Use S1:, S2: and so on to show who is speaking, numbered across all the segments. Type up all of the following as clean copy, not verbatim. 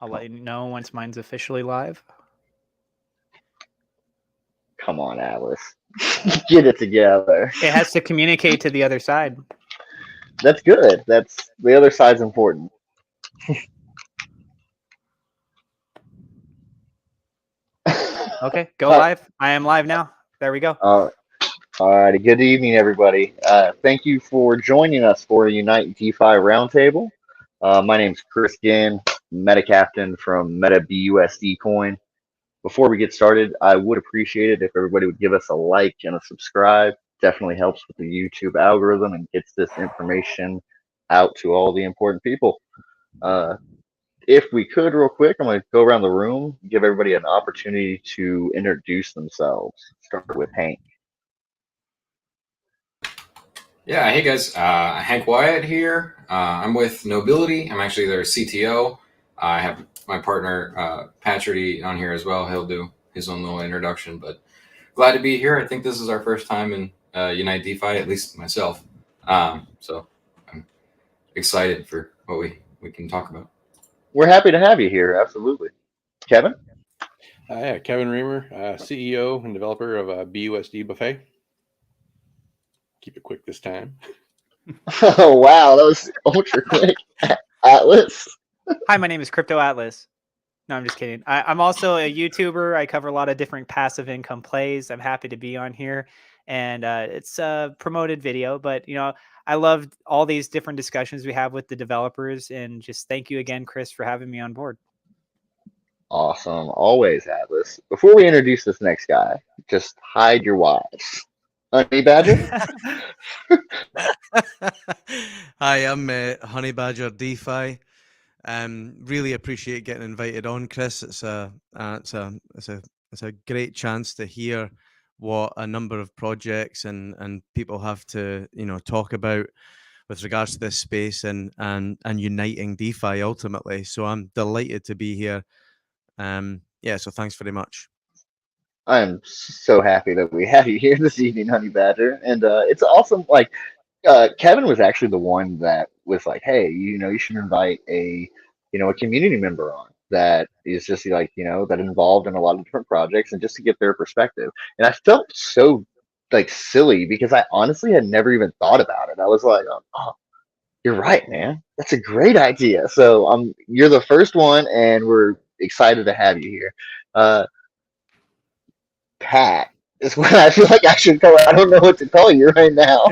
S1: I'll let you know once mine's officially live.
S2: Come on, Atlas. Get it together.
S1: It has to communicate to the other side.
S2: That's good. That's the other side's important.
S1: Okay, go live. I am live now. There we go.
S2: All righty. Good evening, everybody. Thank you for joining us for UniteDeFi Roundtable. My name's Chris Ginn, Meta Captain from MetaBusdCoin. Before we get started, I would appreciate it if everybody would give us a like and a subscribe. Definitely helps with the YouTube algorithm and gets this information out to all the important people. If we could, real quick, I'm going to go around the room, give everybody an opportunity to introduce themselves. Start with Hank.
S3: Yeah, hey guys, Hank Wyatt here. I'm with Nobilty. I'm actually their CTO. I have my partner Patrick on here as well. He'll do his own little introduction, but glad to be here. I think this is our first time in UniteDeFi, at least myself. So I'm excited for what we can talk about.
S2: We're happy to have you here. Absolutely. Kevin?
S4: Yeah, Kevin Reamer, CEO and developer of BUSD Buffet. Keep it quick this time.
S2: Oh, wow. That was ultra quick. Atlas?
S1: Hi, my name is Crypto Atlas. No, I'm just kidding. I'm also a YouTuber. I cover a lot of different passive income plays. I'm happy to be on here. And it's a promoted video, but I love all these different discussions we have with the developers. And just thank you again, Chris, for having me on board.
S2: Awesome. Always, Atlas. Before we introduce this next guy, just hide your wives. Honey Badger?
S5: Hi, I'm Honey Badger DeFi. Really appreciate getting invited on, Chris. It's a great chance to hear what a number of projects and people have to talk about with regards to this space and uniting DeFi ultimately. So I'm delighted to be here. So thanks very much.
S2: I am so happy that we have you here this evening, Honey Badger. And it's awesome. Like, Kevin was actually the one that was like, hey, you should invite a community member on that is just like, that involved in a lot of different projects and just to get their perspective. And I felt so like silly because I honestly had never even thought about it. I was like, oh, you're right, man. That's a great idea. So you're the first one and we're excited to have you here. Pat is what I feel like I should call. I don't know what to call you right now.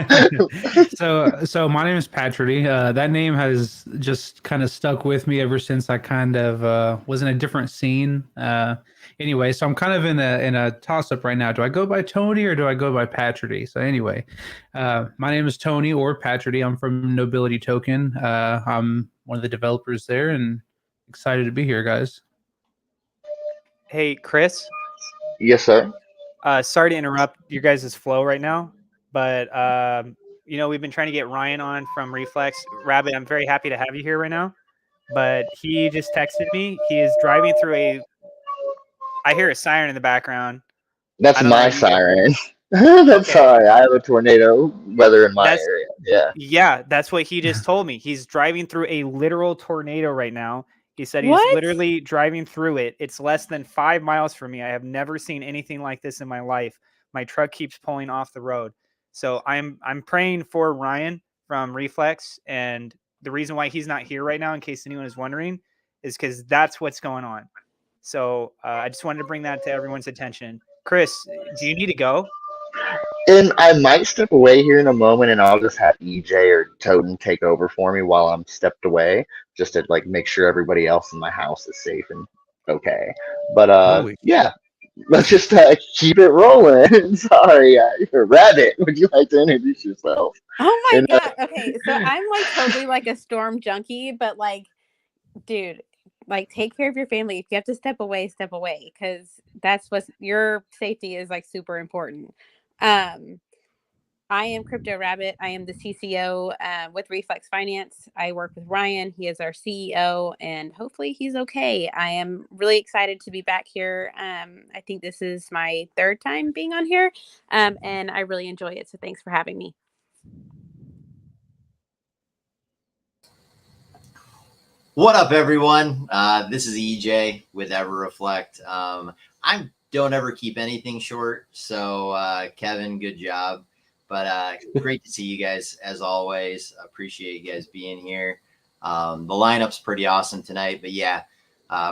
S6: So my name is Patrick. That name has just kind of stuck with me ever since I kind of was in a different scene. Anyway, so I'm kind of in a toss up right now. Do I go by Tony or do I go by Patrick? So anyway, my name is Tony or Patrick. I'm from Nobilty Token. I'm one of the developers there and excited to be here, guys.
S1: Hey, Chris.
S2: Yes, sir.
S1: Sorry to interrupt your guys' flow right now, but we've been trying to get Ryan on from Reflex. Rabbit, I'm very happy to have you here right now, but he just texted me. He is driving through I hear a siren in the background.
S2: That's my siren. That's sorry. I have a tornado weather in my area. Yeah.
S1: Yeah, that's what he just told me. He's driving through a literal tornado right now. He said he's literally driving through it. It's less than 5 miles from me. I have never seen anything like this in my life. My truck keeps pulling off the road. So I'm praying for Ryan from Reflex. And the reason why he's not here right now, in case anyone is wondering, is because that's what's going on. So I just wanted to bring that to everyone's attention. Chris, do you need to go?
S2: And I might step away here in a moment, and I'll just have EJ or Toten take over for me while I'm stepped away, just to like make sure everybody else in my house is safe and okay. But yeah, let's just keep it rolling. Sorry, Rabbit, would you like to introduce yourself?
S7: Oh my god. Okay, so I'm like totally like a storm junkie, but like, dude, like take care of your family. If you have to step away, because that's your safety is like super important. I am Crypto Rabbit. I am the CCO with Reflex Finance. I work with Ryan. He is our CEO, and hopefully he's okay. I am really excited to be back here. I think this is my third time being on here, and I really enjoy it. So thanks for having me.
S8: What up, everyone? This is EJ with EverReflect. I don't ever keep anything short, so Kevin, good job. But great to see you guys as always. Appreciate you guys being here. The lineup's pretty awesome tonight, but yeah,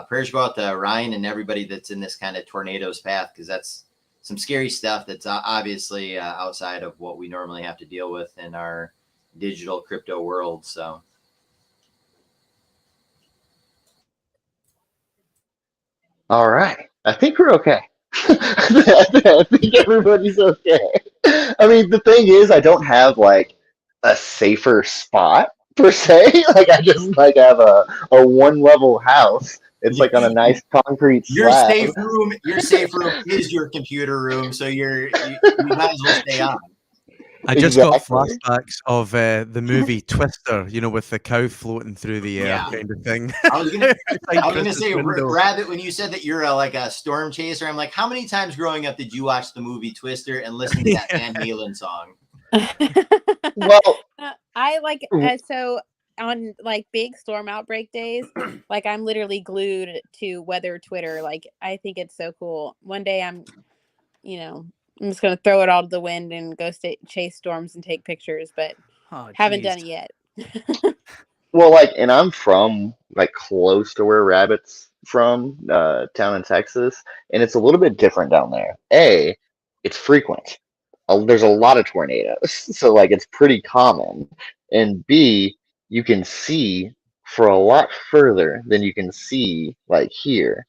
S8: prayers go out to Ryan and everybody that's in this kind of tornado's path, because that's some scary stuff that's obviously outside of what we normally have to deal with in our digital crypto world. So.
S2: All right. I think we're okay. I think everybody's okay. I mean, the thing is, I don't have like a safer spot per se. Like I just like have a one level house. It's like on a nice concrete
S8: Your
S2: slab.
S8: Your safe room is your computer room, so you might as well stay on.
S5: I just got flashbacks of the movie Twister, you know, with the cow floating through the air kind of thing.
S8: I was gonna say, Rabbit, when you said that you're like a storm chaser, I'm like, how many times growing up did you watch the movie Twister and listen to that Van Halen song?
S2: Well,
S7: I like so on like big storm outbreak days, like I'm literally glued to weather Twitter. Like I think it's so cool. One day I'm just going to throw it all to the wind and go chase storms and take pictures, but haven't done it yet.
S2: Well, like, and I'm from like close to where Rabbit's from, town in Texas, and it's a little bit different down there. A, it's frequent. There's a lot of tornadoes, so like it's pretty common. And B, you can see for a lot further than you can see like here.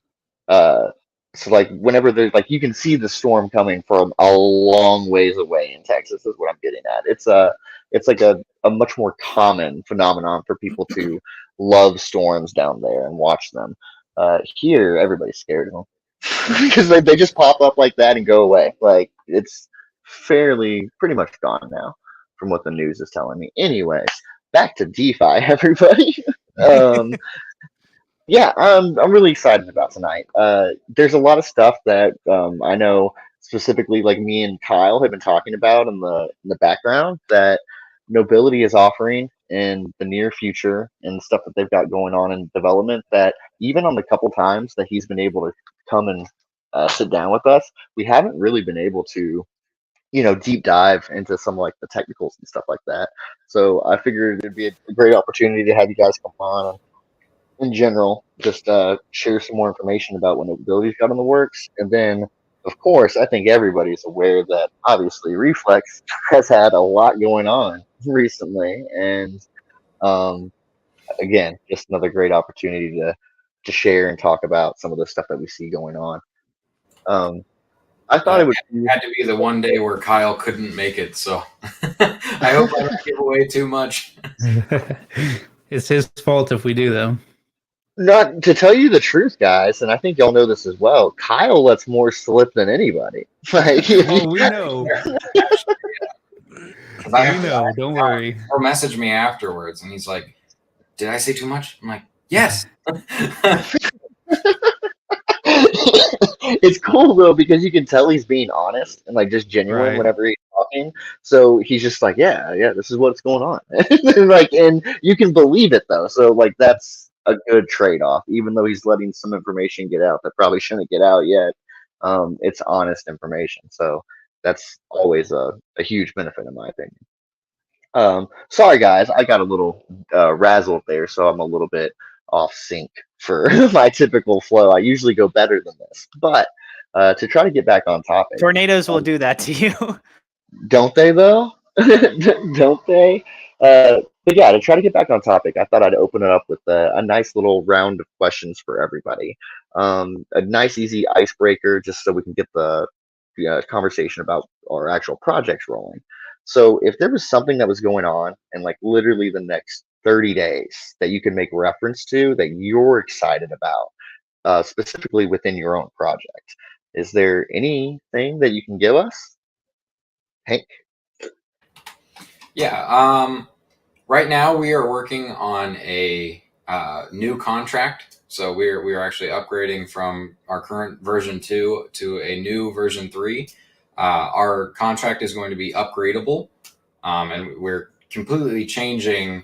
S2: So like whenever there's like you can see the storm coming from a long ways away in Texas is what I'm getting at. It's like a much more common phenomenon for people to love storms down there and watch them. Here everybody's scared of them because they just pop up like that and go away. Like it's pretty much gone now from what the news is telling me. Anyways, back to DeFi, everybody. Yeah, I'm really excited about tonight. There's a lot of stuff that I know specifically, like me and Kyle have been talking about in the background that Nobilty is offering in the near future and stuff that they've got going on in development. That even on the couple times that he's been able to come and sit down with us, we haven't really been able to, deep dive into some like the technicals and stuff like that. So I figured it'd be a great opportunity to have you guys come on and in general, just share some more information about what Nobility's got in the works. And then, of course, I think everybody's aware that obviously Reflex has had a lot going on recently. And again, just another great opportunity to share and talk about some of the stuff that we see going on. I thought it
S3: had to be the one day where Kyle couldn't make it, so I hope I don't give away too much.
S6: It's his fault if we do, though.
S2: Not to tell you the truth, guys, and I think y'all know this as well. Kyle lets more slip than anybody. Like,
S6: we know. We know. Don't worry.
S3: Or message me afterwards, and he's like, "Did I say too much?" I'm like, "Yes."
S2: It's cool though because you can tell he's being honest and like just genuine whenever he's talking. So he's just like, yeah, this is what's going on. Like, and you can believe it though. So like that's a good trade-off, even though he's letting some information get out that probably shouldn't get out yet. It's honest information. So that's always a huge benefit in my opinion. Sorry guys, I got a little razzled there, so I'm a little bit off sync for my typical flow. I usually go better than this, but to try to get back on topic.
S1: Tornadoes will do that to you.
S2: Don't they though? Don't they? But yeah, to try to get back on topic, I thought I'd open it up with a nice little round of questions for everybody. A nice, easy icebreaker, just so we can get the conversation about our actual projects rolling. So if there was something that was going on in like literally the next 30 days that you can make reference to that you're excited about, specifically within your own project, is there anything that you can give us? Hank?
S3: Yeah. Right now we are working on a new contract. So we're actually upgrading from our current version 2 to a new version 3. Our contract is going to be upgradable, and we're completely changing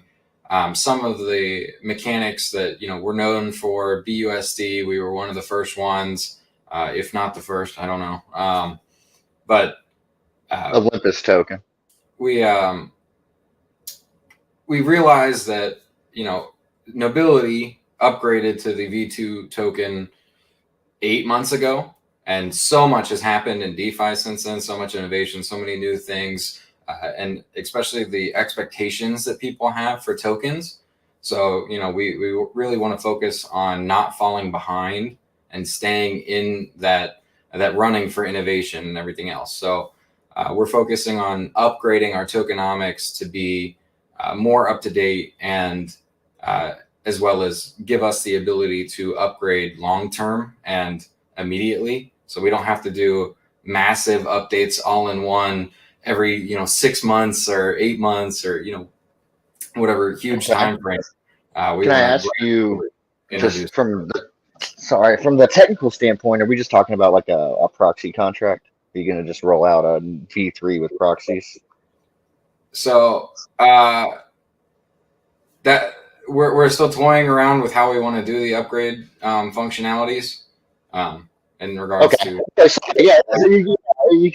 S3: some of the mechanics that, we're known for, BUSD, we were one of the first ones, if not the first, I don't know. But
S2: Olympus token.
S3: We realized that, Nobilty upgraded to the V2 token 8 months ago, and so much has happened in DeFi since then, so much innovation, so many new things, and especially the expectations that people have for tokens. So, we really want to focus on not falling behind and staying in that running for innovation and everything else. So we're focusing on upgrading our tokenomics to be more up to date, and as well as give us the ability to upgrade long term and immediately, so we don't have to do massive updates all in one every 6 months or 8 months or whatever huge time frame.
S2: Can I ask you, just from the technical standpoint, are we just talking about like a proxy contract? Are you going to just roll out a V3 with proxies?
S3: So that we're still toying around with how we want to do the upgrade functionalities in regards to.
S2: Yeah,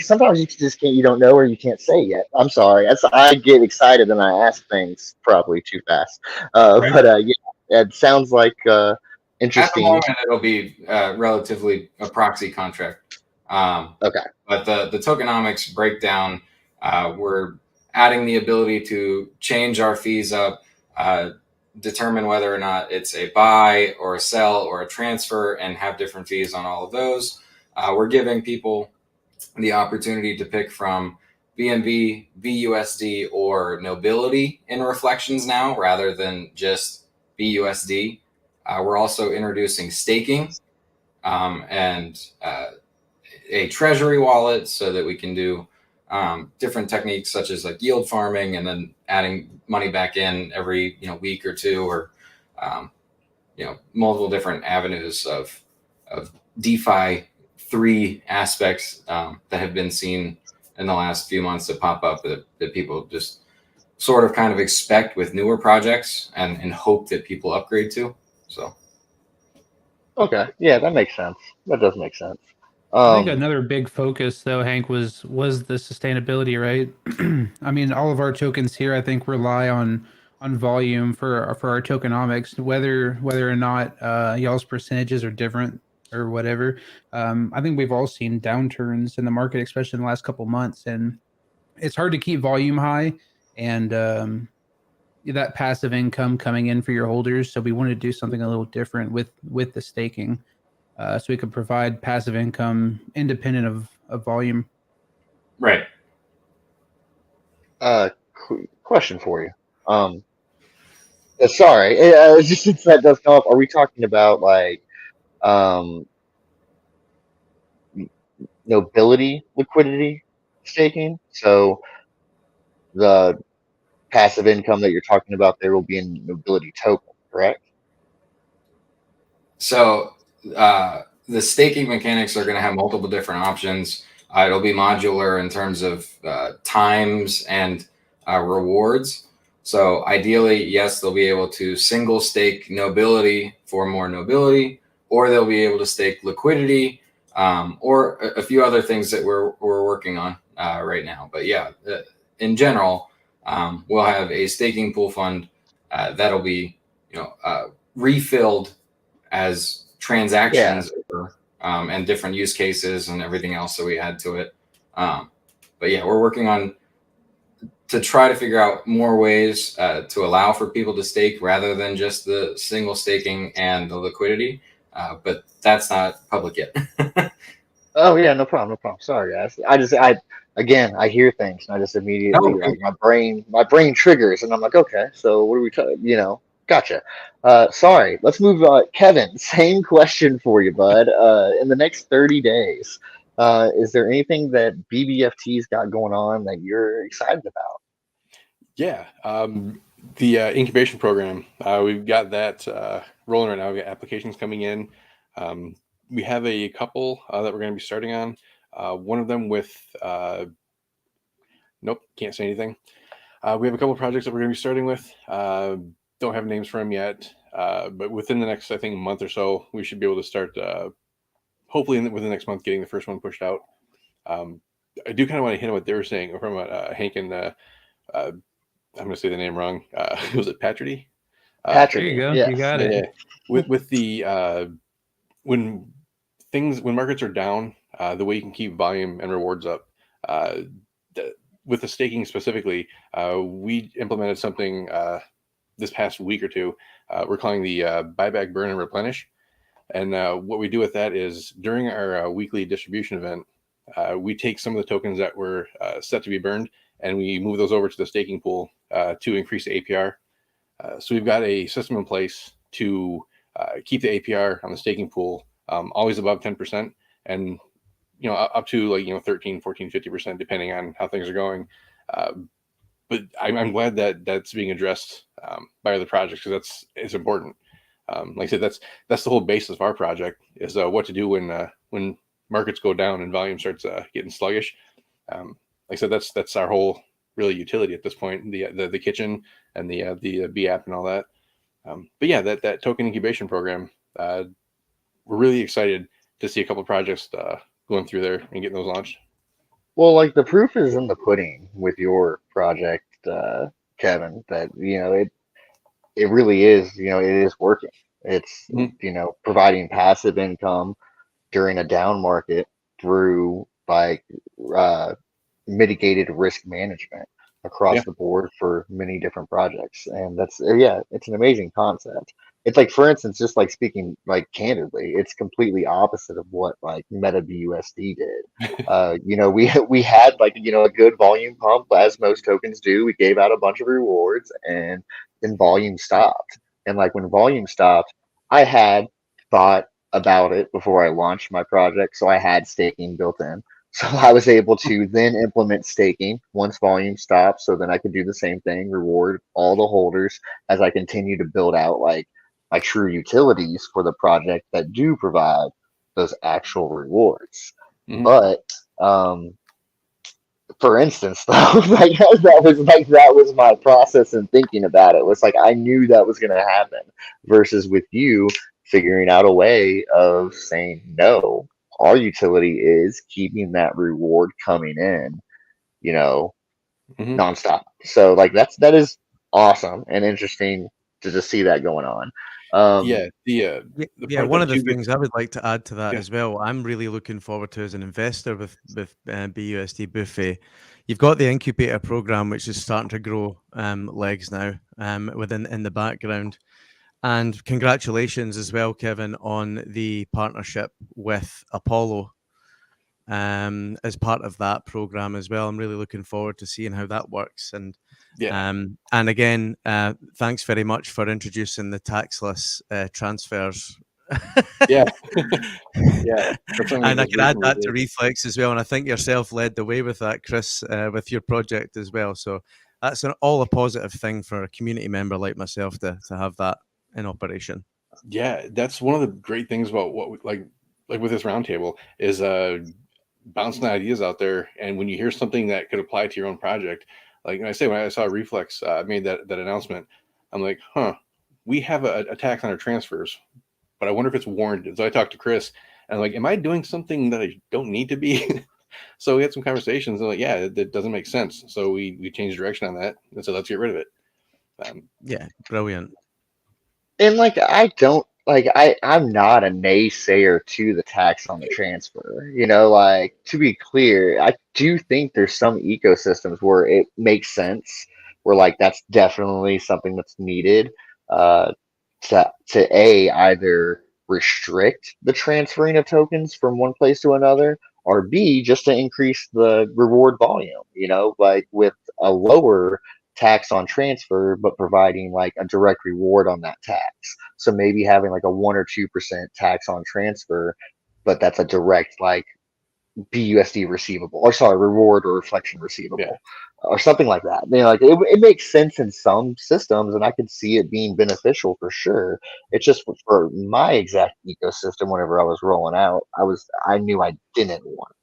S2: sometimes you just can't. You don't know, or you can't say yet. I'm sorry. I get excited and I ask things probably too fast. But yeah, it sounds like interesting.
S3: At the moment, it'll be relatively a proxy contract.
S2: Okay.
S3: But the tokenomics breakdown, we're adding the ability to change our fees up, determine whether or not it's a buy or a sell or a transfer, and have different fees on all of those. We're giving people the opportunity to pick from BNB, BUSD, or Nobility in reflections now, rather than just BUSD. We're also introducing staking and a treasury wallet, so that we can do different techniques such as like yield farming, and then adding money back in every week or two, or multiple different avenues of DeFi 3 aspects that have been seen in the last few months that pop up, that people just sort of kind of expect with newer projects, and hope that people upgrade to. So
S6: okay,
S2: yeah, that makes sense. That does make sense.
S6: I think another big focus, though, Hank, was the sustainability, right? I mean, all of our tokens here, I think, rely on volume for our tokenomics, whether or not y'all's percentages are different or whatever. I think we've all seen downturns in the market, especially in the last couple of months, and it's hard to keep volume high and that passive income coming in for your holders. So we wanted to do something a little different with the staking. So we could provide passive income independent of volume.
S3: Right.
S2: Question for you. Sorry, just since that does come up, are we talking about like Nobility liquidity staking? So the passive income that you're talking about there will be in Nobility token, correct?
S3: So the staking mechanics are going to have multiple different options. It'll be modular in terms of times and rewards. So ideally, yes, they'll be able to single stake Nobility for more Nobility, or they'll be able to stake liquidity, or a few other things that we're working on right now. But yeah, in general, we'll have a staking pool fund that'll be refilled as transactions occur, and different use cases and everything else that we add to it. But yeah, we're working on to try to figure out more ways to allow for people to stake rather than just the single staking and the liquidity. But that's not public yet.
S2: Oh yeah, no problem. Sorry guys. I hear things and I just immediately like my brain triggers and I'm like, okay, so what are we talking? Gotcha. Sorry. Let's move on. Kevin, same question for you, bud. In the next 30 days, is there anything that BBFT's got going on that you're excited about?
S4: Yeah. The incubation program, we've got that rolling right now. We've got applications coming in. We have a couple that we're going to be starting on. One of them with, nope, can't say anything. We have a couple of projects that we're going to be starting with. don't have names for them yet, but within the next, I think, month or so, we should be able to start, hopefully within the next month, getting the first one pushed out. I do kind of want to hit on what they were saying from Hank and I'm going to say the name wrong. Was it Patrick?
S6: There you go. Yes. You got it.
S4: Yeah. With the when markets are down, the way you can keep volume and rewards up. With the staking specifically, we implemented something this past week or two. We're calling the buyback, burn, and replenish. And what we do with that is during our weekly distribution event, we take some of the tokens that were set to be burned and we move those over to the staking pool to increase the APR. So we've got a system in place to keep the APR on the staking pool always above 10%, and up to 13, 14, 50%, depending on how things are going. But I'm glad that that's being addressed by other projects, because it's important. Like I said, that's the whole basis of our project, is what to do when markets go down and volume starts getting sluggish. Like I said, that's our whole really utility at this point, the kitchen and the B app and all that. But yeah, that token incubation program, we're really excited to see a couple of projects going through there and getting those launched.
S2: Well, like, the proof is in the pudding with your project, Kevin, that it really is, it is working. It's providing passive income during a down market through mitigated risk management across the board for many different projects. And that's it's an amazing concept. It's like, for instance, just like speaking like candidly, it's completely opposite of what like MetaBusd did. We had a good volume pump, as most tokens do. We gave out a bunch of rewards, and then volume stopped. And like, when volume stopped, I had thought about it before I launched my project, so I had staking built in. So I was able to then implement staking once volume stopped, so then I could do the same thing, reward all the holders as I continue to build out like my true utilities for the project that do provide those actual rewards. But for instance, though, that was my process in thinking about it. It was like, I knew that was going to happen, versus with you figuring out a way of saying, no, our utility is keeping that reward coming in, nonstop. So like, that is awesome and interesting to just see that going on.
S5: One of the things I would like to add to that as well, I'm really looking forward to as an investor with BUSD Buffet. You've got the incubator program, which is starting to grow legs now in the background. And congratulations as well, Kevin, on the partnership with Apollo as part of that program as well. I'm really looking forward to seeing how that works. And again, thanks very much for introducing the taxless transfers.
S4: And
S5: I can add that to Reflex as well. And I think yourself led the way with that, Chris, with your project as well. So that's all a positive thing for a community member like myself to have that in operation.
S4: Yeah, that's one of the great things about what we, like with this roundtable is bouncing ideas out there. And when you hear something that could apply to your own project, like I say, when I saw Reflex made that announcement, I'm like, we have a tax on our transfers, but I wonder if it's warranted. So I talked to Chris, and I'm like, am I doing something that I don't need to be? So we had some conversations, and like, it doesn't make sense. So we changed direction on that, and so let's get rid of it.
S5: Brilliant.
S2: And like, I'm not a naysayer to the tax on the transfer. Like, to be clear, I do think there's some ecosystems where it makes sense, where like that's definitely something that's needed to either restrict the transferring of tokens from one place to another, or B, just to increase the reward volume, like with a lower tax on transfer, but providing like a direct reward on that tax. So maybe having like a 1 or 2% tax on transfer, but that's a direct like BUSD receivable, or sorry, reward or reflection receivable, or something like that. Like it makes sense in some systems, and I could see it being beneficial for sure. It's just for my exact ecosystem, whenever I was rolling out, I knew I didn't want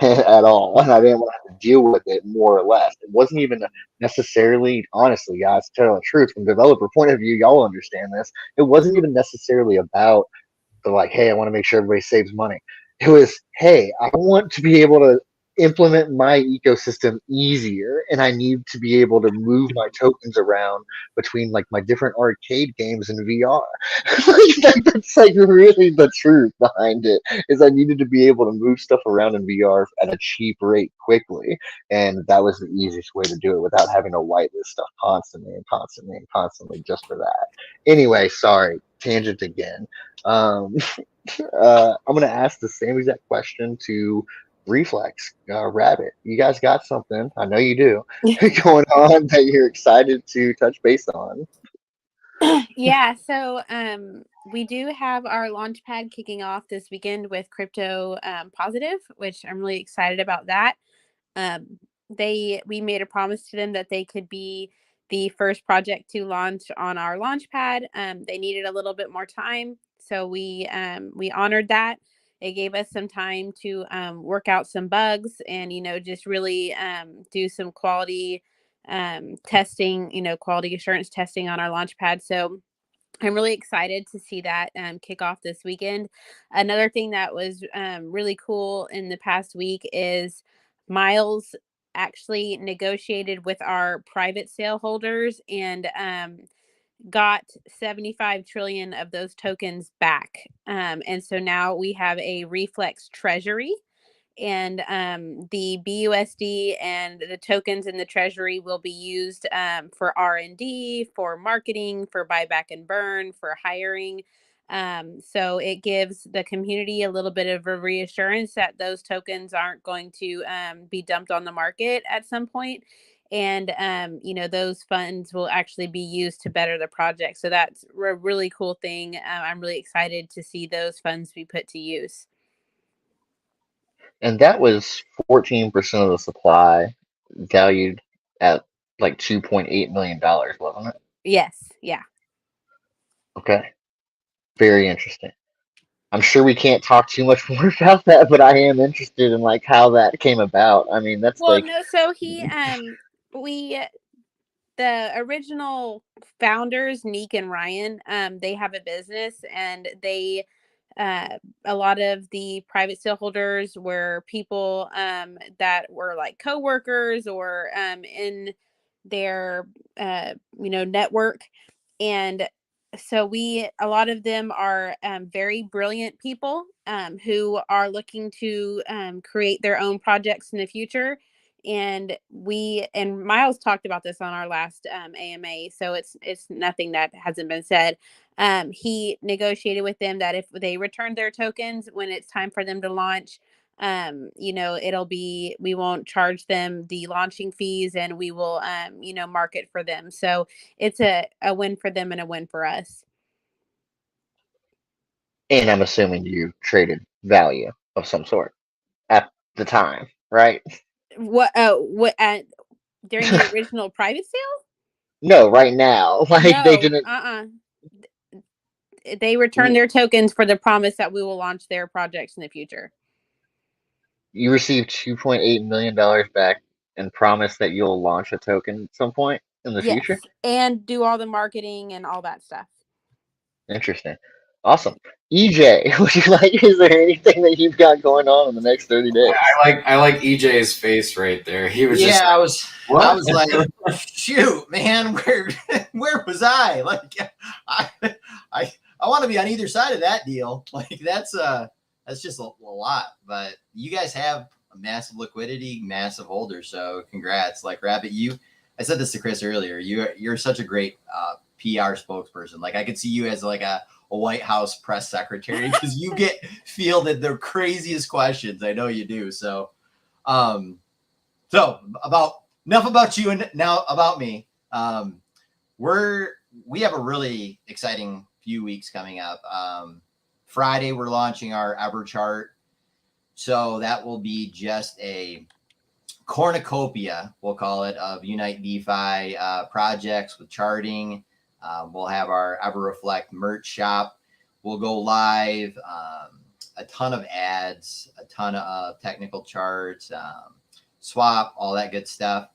S2: at all, and I didn't want to have to deal with it more or less. It wasn't even necessarily, honestly, guys, to tell the truth, from developer point of view, y'all understand this. It wasn't even necessarily about the like, hey, I want to make sure everybody saves money. It was, hey, I want to be able to implement my ecosystem easier, and I need to be able to move my tokens around between like my different arcade games and VR. That's like really the truth behind it, is I needed to be able to move stuff around in VR at a cheap rate quickly, and that was the easiest way to do it without having to whitelist stuff constantly and constantly and constantly just for that. Anyway, sorry, tangent again. Um, I'm gonna ask the same exact question to Reflex, Rabbit. You guys got something? I know you do going on that you're excited to touch base on.
S7: Yeah, so we do have our launch pad kicking off this weekend with Crypto Positive, which I'm really excited about that. We made a promise to them that they could be the first project to launch on our launch pad. They needed a little bit more time, so we honored that. It gave us some time to work out some bugs and just really do some quality testing, quality assurance testing on our launch pad. So I'm really excited to see that kick off this weekend. Another thing that was really cool in the past week is Miles actually negotiated with our private sale holders and got 75 trillion of those tokens back. And so now we have a Reflex treasury, and the BUSD and the tokens in the treasury will be used for R&D, for marketing, for buyback and burn, for hiring. So it gives the community a little bit of a reassurance that those tokens aren't going to be dumped on the market at some point. And, those funds will actually be used to better the project. So that's a really cool thing. I'm really excited to see those funds be put to use.
S2: And that was 14% of the supply, valued at like $2.8 million, wasn't it?
S7: Yes. Yeah.
S2: Okay. Very interesting. I'm sure we can't talk too much more about that, but I am interested in like how that came about. I mean, that's
S7: Well,
S2: like,
S7: no, so the original founders, Neek and Ryan, they have a business, and they a lot of the private sale holders were people that were like coworkers or in their network. And so a lot of them are very brilliant people who are looking to create their own projects in the future. And Miles talked about this on our last AMA, so it's nothing that hasn't been said. He negotiated with them that if they returned their tokens when it's time for them to launch, we won't charge them the launching fees, and we will market for them. So it's a win for them and a win for us.
S2: and I'm assuming you traded value of some sort at the time, right?
S7: What during the original private sale?
S2: No, right now. Like they
S7: No,
S2: didn't.
S7: They return their tokens for the promise that we will launch their projects in the future.
S2: You received $2.8 million back and promised that you'll launch a token at some point in the future?
S7: And do all the marketing and all that stuff.
S2: Interesting. Awesome. EJ, would you like, is there anything that you've got going on in the next 30 days?
S3: I like EJ's face right there. He was just
S8: I was like, shoot, man, where was I? Like, I want to be on either side of that deal. Like that's just a lot. But you guys have a massive liquidity, massive holder. So congrats. Like Rabbit, I said this to Chris earlier. You're such a great PR spokesperson. Like I could see you as like a White House press secretary, because you get fielded the craziest questions. I know you do. So, enough about you and now about me. We have a really exciting few weeks coming up. Friday, we're launching our EverChart. So that will be just a cornucopia, we'll call it, of UniteDeFi projects with charting. We'll have our EverReflect merch shop. We'll go live a ton of ads, a ton of technical charts, swap, all that good stuff.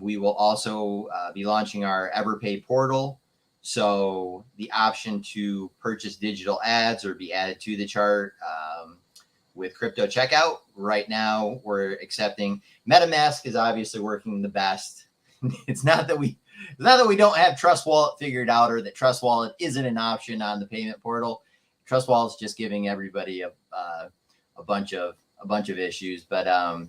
S8: We will also be launching our EverPay portal. So the option to purchase digital ads or be added to the chart with crypto checkout. Right now, we're accepting MetaMask is obviously working the best. It's not that we don't have Trust Wallet figured out or that Trust Wallet isn't an option on the payment portal. Trust Wallet is just giving everybody a bunch of issues, but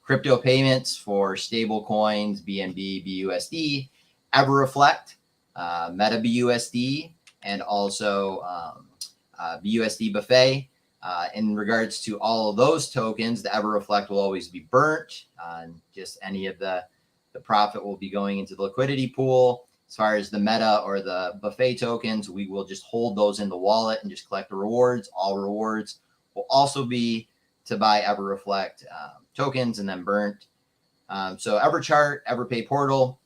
S8: crypto payments for stable coins, BNB, BUSD, EverReflect, MetaBusd, and also BUSD Buffet. In regards to all of those tokens, the EverReflect will always be burnt. Just any of the profit will be going into the liquidity pool. As far as the Meta or the Buffet tokens, we will just hold those in the wallet and just collect the rewards. All rewards will also be to buy EverReflect tokens and then burnt. So EverChart, EverPay portal.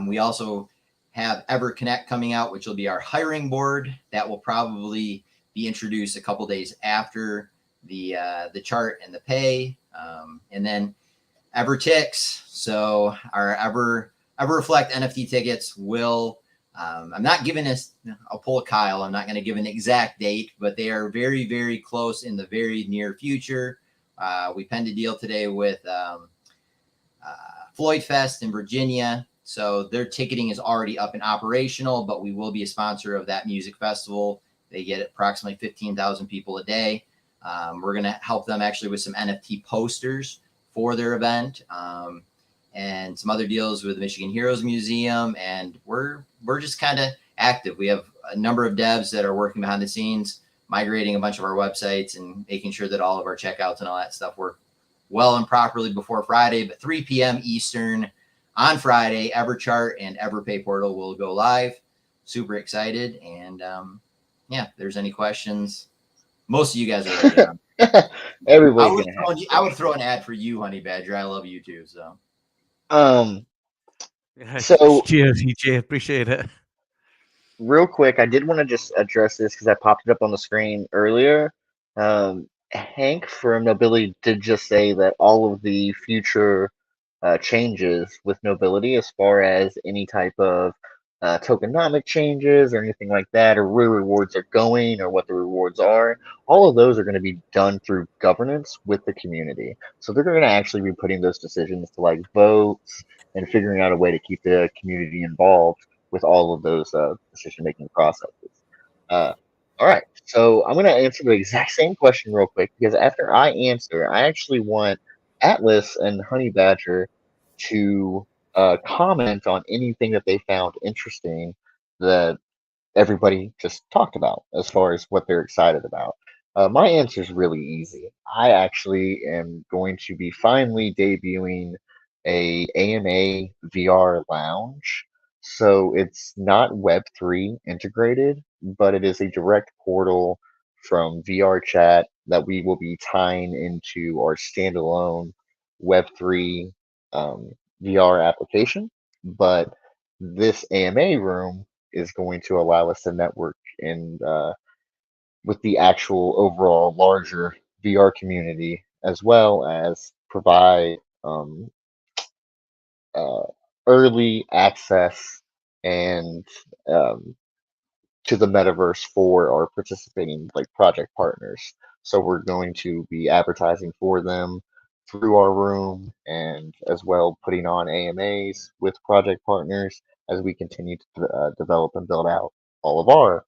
S8: We also have EverConnect coming out, which will be our hiring board. That will probably be introduced a couple days after the chart and the pay. And then EverTix. So our EverReflect NFT tickets will, I'm not giving this, I'll pull a Kyle. I'm not going to give an exact date, but they are very, very close in the very near future. We penned a deal today with Floyd Fest in Virginia. So their ticketing is already up and operational, but we will be a sponsor of that music festival. They get approximately 15,000 people a day. We're going to help them actually with some NFT posters for their event and some other deals with the Michigan Heroes Museum. And we're just kind of active. We have a number of devs that are working behind the scenes, migrating a bunch of our websites and making sure that all of our checkouts and all that stuff work well and properly before Friday. But 3 p.m. Eastern on Friday, EverChart and EverPay portal will go live. Super excited. And yeah, if there's any questions, most of you guys are ready.
S2: Everybody's
S8: I would throw an ad for you, Honey Badger. I love you too. So,
S2: so
S5: cheers, EJ. Appreciate it.
S2: Real quick, I did want to just address this because I popped it up on the screen earlier. Hank from Nobilty did just say that all of the future changes with Nobility, as far as any type of tokenomic changes or anything like that, or where rewards are going or what the rewards are, all of those are going to be done through governance with the community. So they're going to actually be putting those decisions to like votes and figuring out a way to keep the community involved with all of those decision-making processes. All right, so I'm going to answer the exact same question real quick, because after I answer, I actually want Atlas and Honey Badger to comment on anything that they found interesting that everybody just talked about as far as what they're excited about. My answer is really easy. I actually am going to be finally debuting a AMA VR lounge. So it's not Web3 integrated, but it is a direct portal from VR chat that we will be tying into our standalone Web3 VR application. But this AMA room is going to allow us to network in with the actual overall larger VR community, as well as provide early access and to the metaverse for our participating like project partners. So we're going to be advertising for them through our room, and as well putting on AMAs with project partners as we continue to develop and build out all of our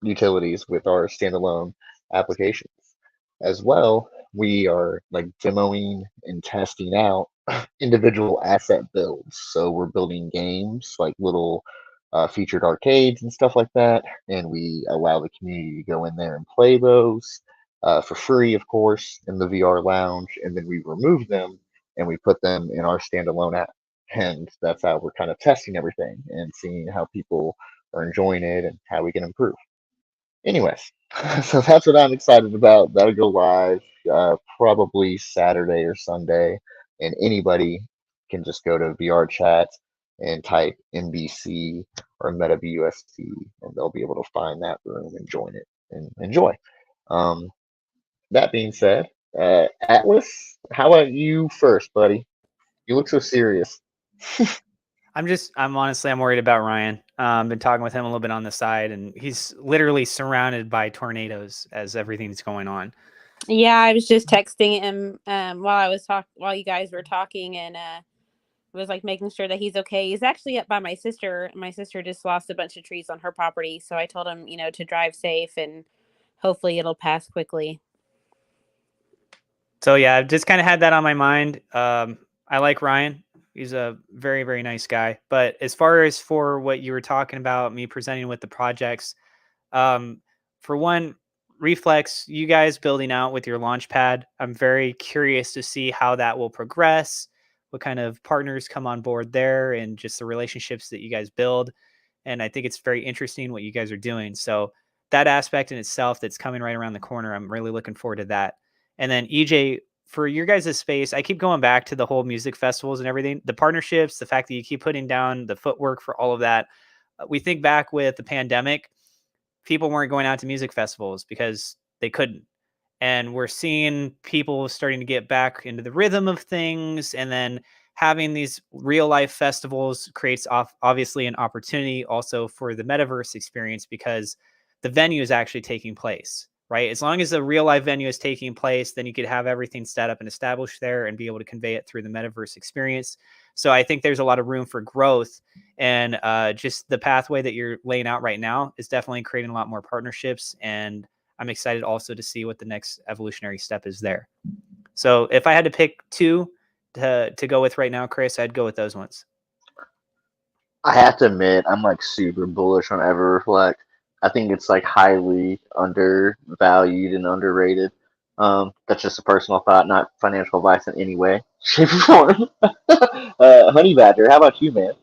S2: utilities with our standalone applications. As well, we are like demoing and testing out individual asset builds. So we're building games like little featured arcades and stuff like that, and we allow the community to go in there and play those for free, of course, in the VR lounge, and then we remove them and we put them in our standalone app. And that's how we're kind of testing everything and seeing how people are enjoying it and how we can improve. Anyways, so that's what I'm excited about. That'll go live probably Saturday or Sunday, and anybody can just go to VR chat and type NBC or MetaBusd, and they'll be able to find that room and join it. and enjoy. That being said, Atlas, how about you first, buddy? You look so serious.
S1: I'm worried about Ryan. Been talking with him a little bit on the side, and he's literally surrounded by tornadoes as everything's going on.
S7: Yeah, I was just texting him while you guys were talking, and was like making sure that he's okay. He's actually up by my sister. My sister just lost a bunch of trees on her property, so I told him, to drive safe and hopefully it'll pass quickly.
S1: So yeah, I've just kind of had that on my mind. I like Ryan. He's a very, very nice guy. But as far as for what you were talking about, me presenting with the projects, for one, Reflex, you guys building out with your launch pad, I'm very curious to see how that will progress, what kind of partners come on board there, and just the relationships that you guys build. And I think it's very interesting what you guys are doing. So that aspect in itself that's coming right around the corner, I'm really looking forward to that. And then EJ, for your guys' space, I keep going back to the whole music festivals and everything, the partnerships, the fact that you keep putting down the footwork for all of that. We think back with the pandemic, people weren't going out to music festivals because they couldn't. And we're seeing people starting to get back into the rhythm of things. And then having these real life festivals creates obviously an opportunity also for the metaverse experience because the venue is actually taking place, right? As long as the real life venue is taking place, then you could have everything set up and established there and be able to convey it through the metaverse experience. So I think there's a lot of room for growth, and just the pathway that you're laying out right now is definitely creating a lot more partnerships. And I'm excited also to see what the next evolutionary step is there. So if I had to pick two to go with right now, Chris, I'd go with those ones.
S2: I have to admit, I'm like super bullish on EverReflect. I think it's like highly undervalued and underrated. That's just a personal thought, not financial advice in any way, shape, or form. Honey Badger, how about you, man?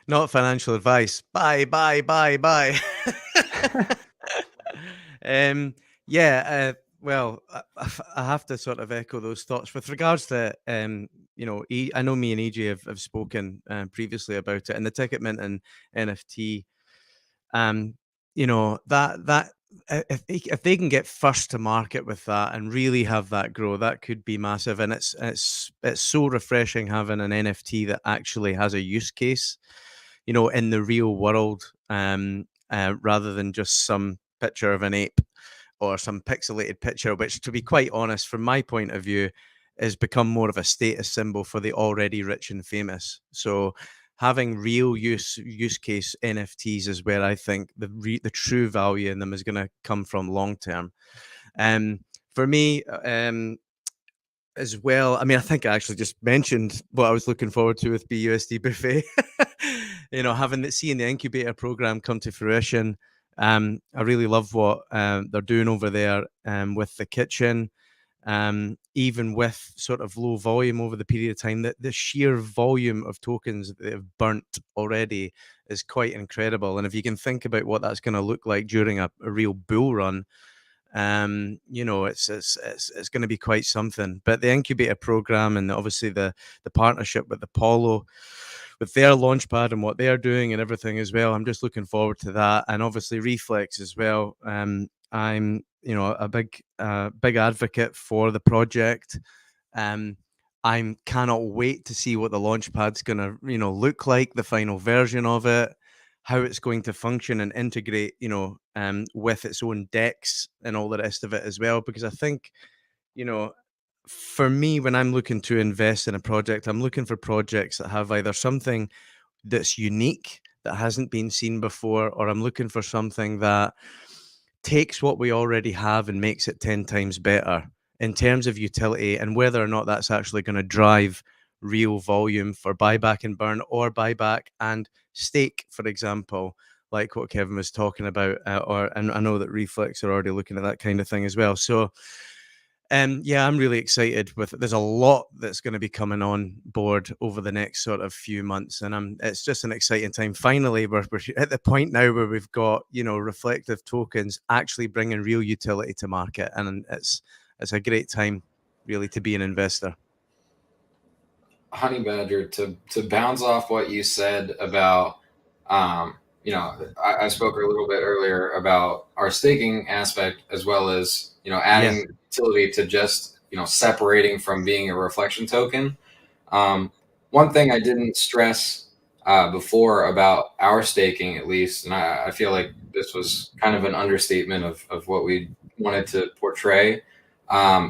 S5: Not financial advice. Bye. Well, I have to sort of echo those thoughts with regards to, I know me and EJ have spoken previously about it, and the ticket mint and NFT. That if they can get first to market with that and really have that grow, that could be massive. And it's so refreshing having an NFT that actually has a use case, in the real world, rather than just some picture of an ape or some pixelated picture, which, to be quite honest, from my point of view, has become more of a status symbol for the already rich and famous. So having real use case NFTs is where I think the true value in them is going to come from long term. For me, as well, I mean, I think I actually just mentioned what I was looking forward to with BUSD Buffet. Seeing the incubator program come to fruition. I really love what they're doing over there with the kitchen. Even with sort of low volume over the period of time, that the sheer volume of tokens that they've burnt already is quite incredible. And if you can think about what that's going to look like during a real bull run, it's going to be quite something. But the incubator program and obviously the partnership with Apollo, with their launchpad and what they're doing and everything as well, I'm just looking forward to that. And obviously Reflex as well. I'm a big advocate for the project. I cannot wait to see what the launchpad's going to look like, the final version of it, how it's going to function and integrate with its own DEX and all the rest of it as well. Because I think for me, when I'm looking to invest in a project, I'm looking for projects that have either something that's unique that hasn't been seen before, or I'm looking for something that takes what we already have and makes it 10 times better in terms of utility, and whether or not that's actually going to drive real volume for buyback and burn, or buyback and stake, for example, like what Kevin was talking about. And I know that Reflex are already looking at that kind of thing as well. So I'm really excited there's a lot that's going to be coming on board over the next sort of few months, and it's just an exciting time. Finally, we're at the point now where we've got reflective tokens actually bringing real utility to market, and it's a great time really to be an investor.
S3: Honey Badger, to bounce off what you said about I spoke a little bit earlier about our staking aspect, as well as, adding utility to just, separating from being a reflection token. One thing I didn't stress before about our staking, at least, and I feel like this was kind of an understatement of what we wanted to portray.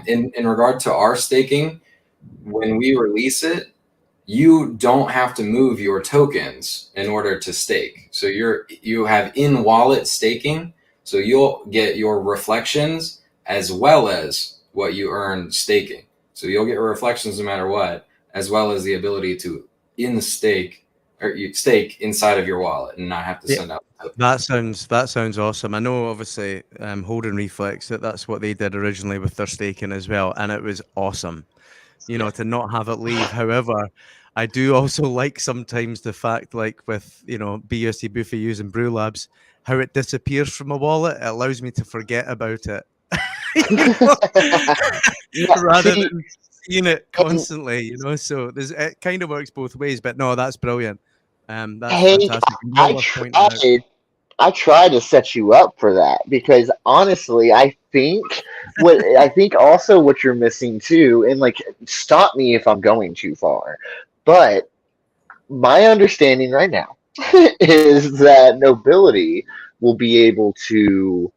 S3: In regard to our staking, when we release it, you don't have to move your tokens in order to stake. So you have in wallet staking. So you'll get your reflections as well as what you earn staking. So you'll get reflections no matter what, as well as the ability to stake inside of your wallet and not have to send out.
S5: That sounds awesome. I know, obviously, Holding Reflex, that's what they did originally with their staking as well, and it was awesome. To not have it leave. However, I do also like sometimes the fact, like with BUSD Buffy using Brew Labs, how it disappears from a wallet. It allows me to forget about it. Rather than seeing it constantly, so it kind of works both ways. But no, that's brilliant. That's fantastic.
S2: I try to set you up for that, because honestly, I think also what you're missing too, and like, stop me if I'm going too far, but my understanding right now is that Nobility will be able to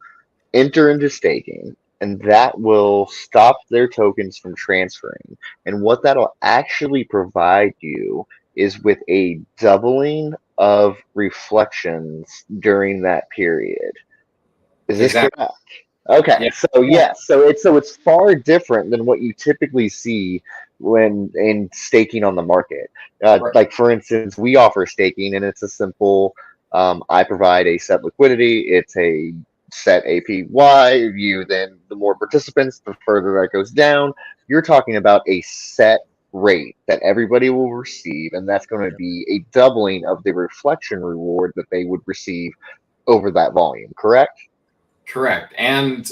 S2: enter into staking, and that will stop their tokens from transferring. And what that'll actually provide you is with a doubling of reflections during that period. Is this correct? Okay, so it's far different than what you typically see when in staking on the market. Like, for instance, we offer staking, and it's a simple. I provide a set liquidity. It's a set APY. The more participants, the further that goes down. You're talking about a set rate that everybody will receive, and that's going to be a doubling of the reflection reward that they would receive over that volume. Correct?
S3: Correct. And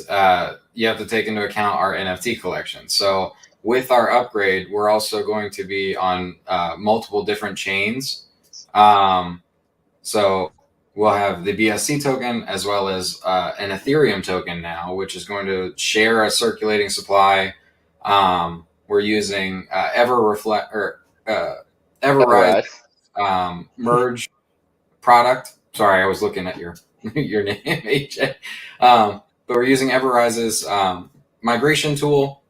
S3: you have to take into account our NFT collection. So with our upgrade, we're also going to be on multiple different chains. So we'll have the BSC token as well as an Ethereum token now, which is going to share a circulating supply. We're using EverReflect or EverRise merge product. Sorry, I was looking at your name, AJ. But we're using EverRise's migration tool.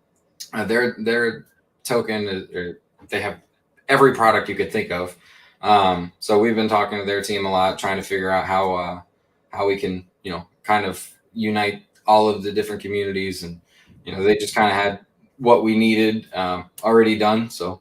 S3: Their token, they have every product you could think of. So we've been talking to their team a lot, trying to figure out how we can, kind of unite all of the different communities. And, they just kind of had what we needed already done. So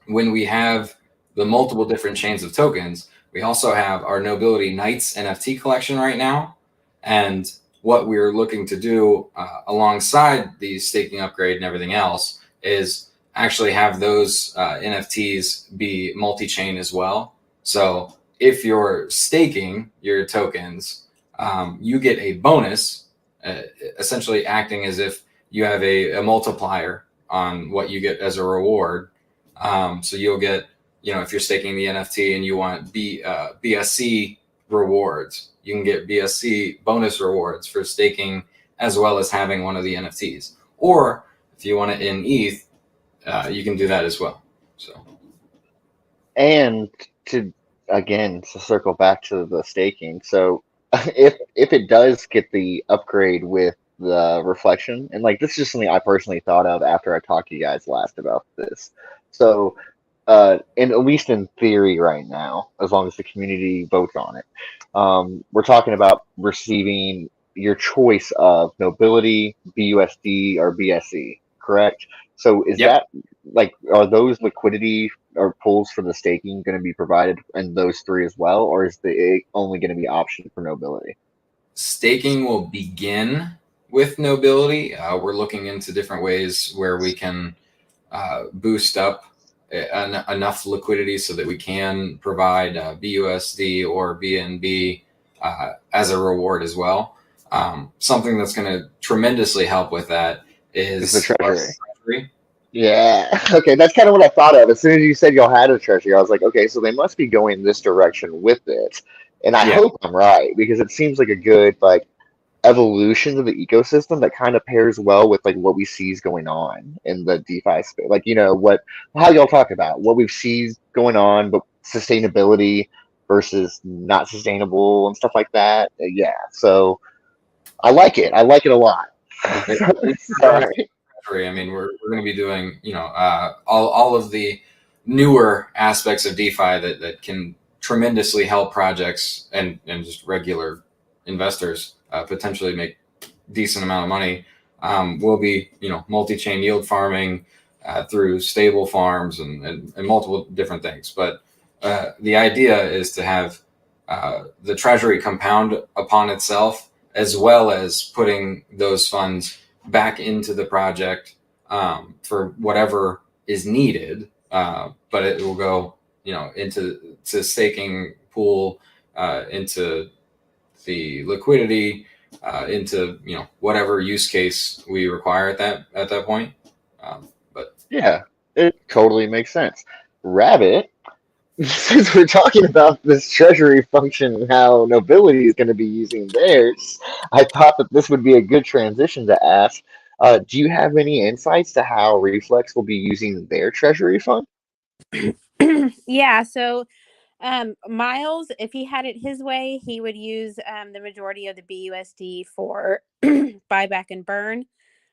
S3: when we have the multiple different chains of tokens, we also have our Nobility Knights NFT collection right now. And what we're looking to do alongside the staking upgrade and everything else is actually have those NFTs be multi-chain as well. So if you're staking your tokens, you get a bonus, essentially acting as if you have a multiplier on what you get as a reward. So you'll get, if you're staking the NFT and you want BSC rewards, you can get BSC bonus rewards for staking as well as having one of the NFTs. Or if you want it in ETH, you can do that as well. So,
S2: and to circle back to the staking. So if it does get the upgrade with the reflection, and like, this is just something I personally thought of after I talked to you guys last about this. So and at least in theory right now, as long as the community votes on it, we're talking about receiving your choice of Nobility, BUSD, or BSC, correct? So is that, like, are those liquidity or pools for the staking going to be provided in those three as well, or is it only going to be option for Nobility?
S3: Staking will begin with Nobility. We're looking into different ways where we can boost up enough liquidity so that we can provide BUSD or BNB as a reward as well. Something that's going to tremendously help with that is
S2: the treasury. Yeah. Okay, that's kind of what I thought of. As soon as you said y'all had a treasury, I was like, okay, so they must be going this direction with it. And I
S3: Yeah.
S2: hope I'm right because it seems like a good like evolution of the ecosystem that kind of pairs well with like what we see is going on in the DeFi space. Like, what how y'all talk about what we've seen going on, but sustainability versus not sustainable and stuff like that. Yeah. So I like it. I like it a lot. Sorry.
S3: I mean, we're going to be doing, all of the newer aspects of DeFi that can tremendously help projects and just regular investors potentially make decent amount of money. Will be, multi-chain yield farming through stable farms and multiple different things. But the idea is to have the treasury compound upon itself, as well as putting those funds back into the project for whatever is needed. But it will go, into staking pool, into the liquidity, into whatever use case we require at that point. But
S2: Yeah, it totally makes sense. Rabbit, since we're talking about this treasury function and how Nobility is going to be using theirs, I thought that this would be a good transition to ask. Do you have any insights to how Reflex will be using their treasury fund?
S7: Yeah, so Miles, if he had it his way, he would use the majority of the BUSD for buyback and burn.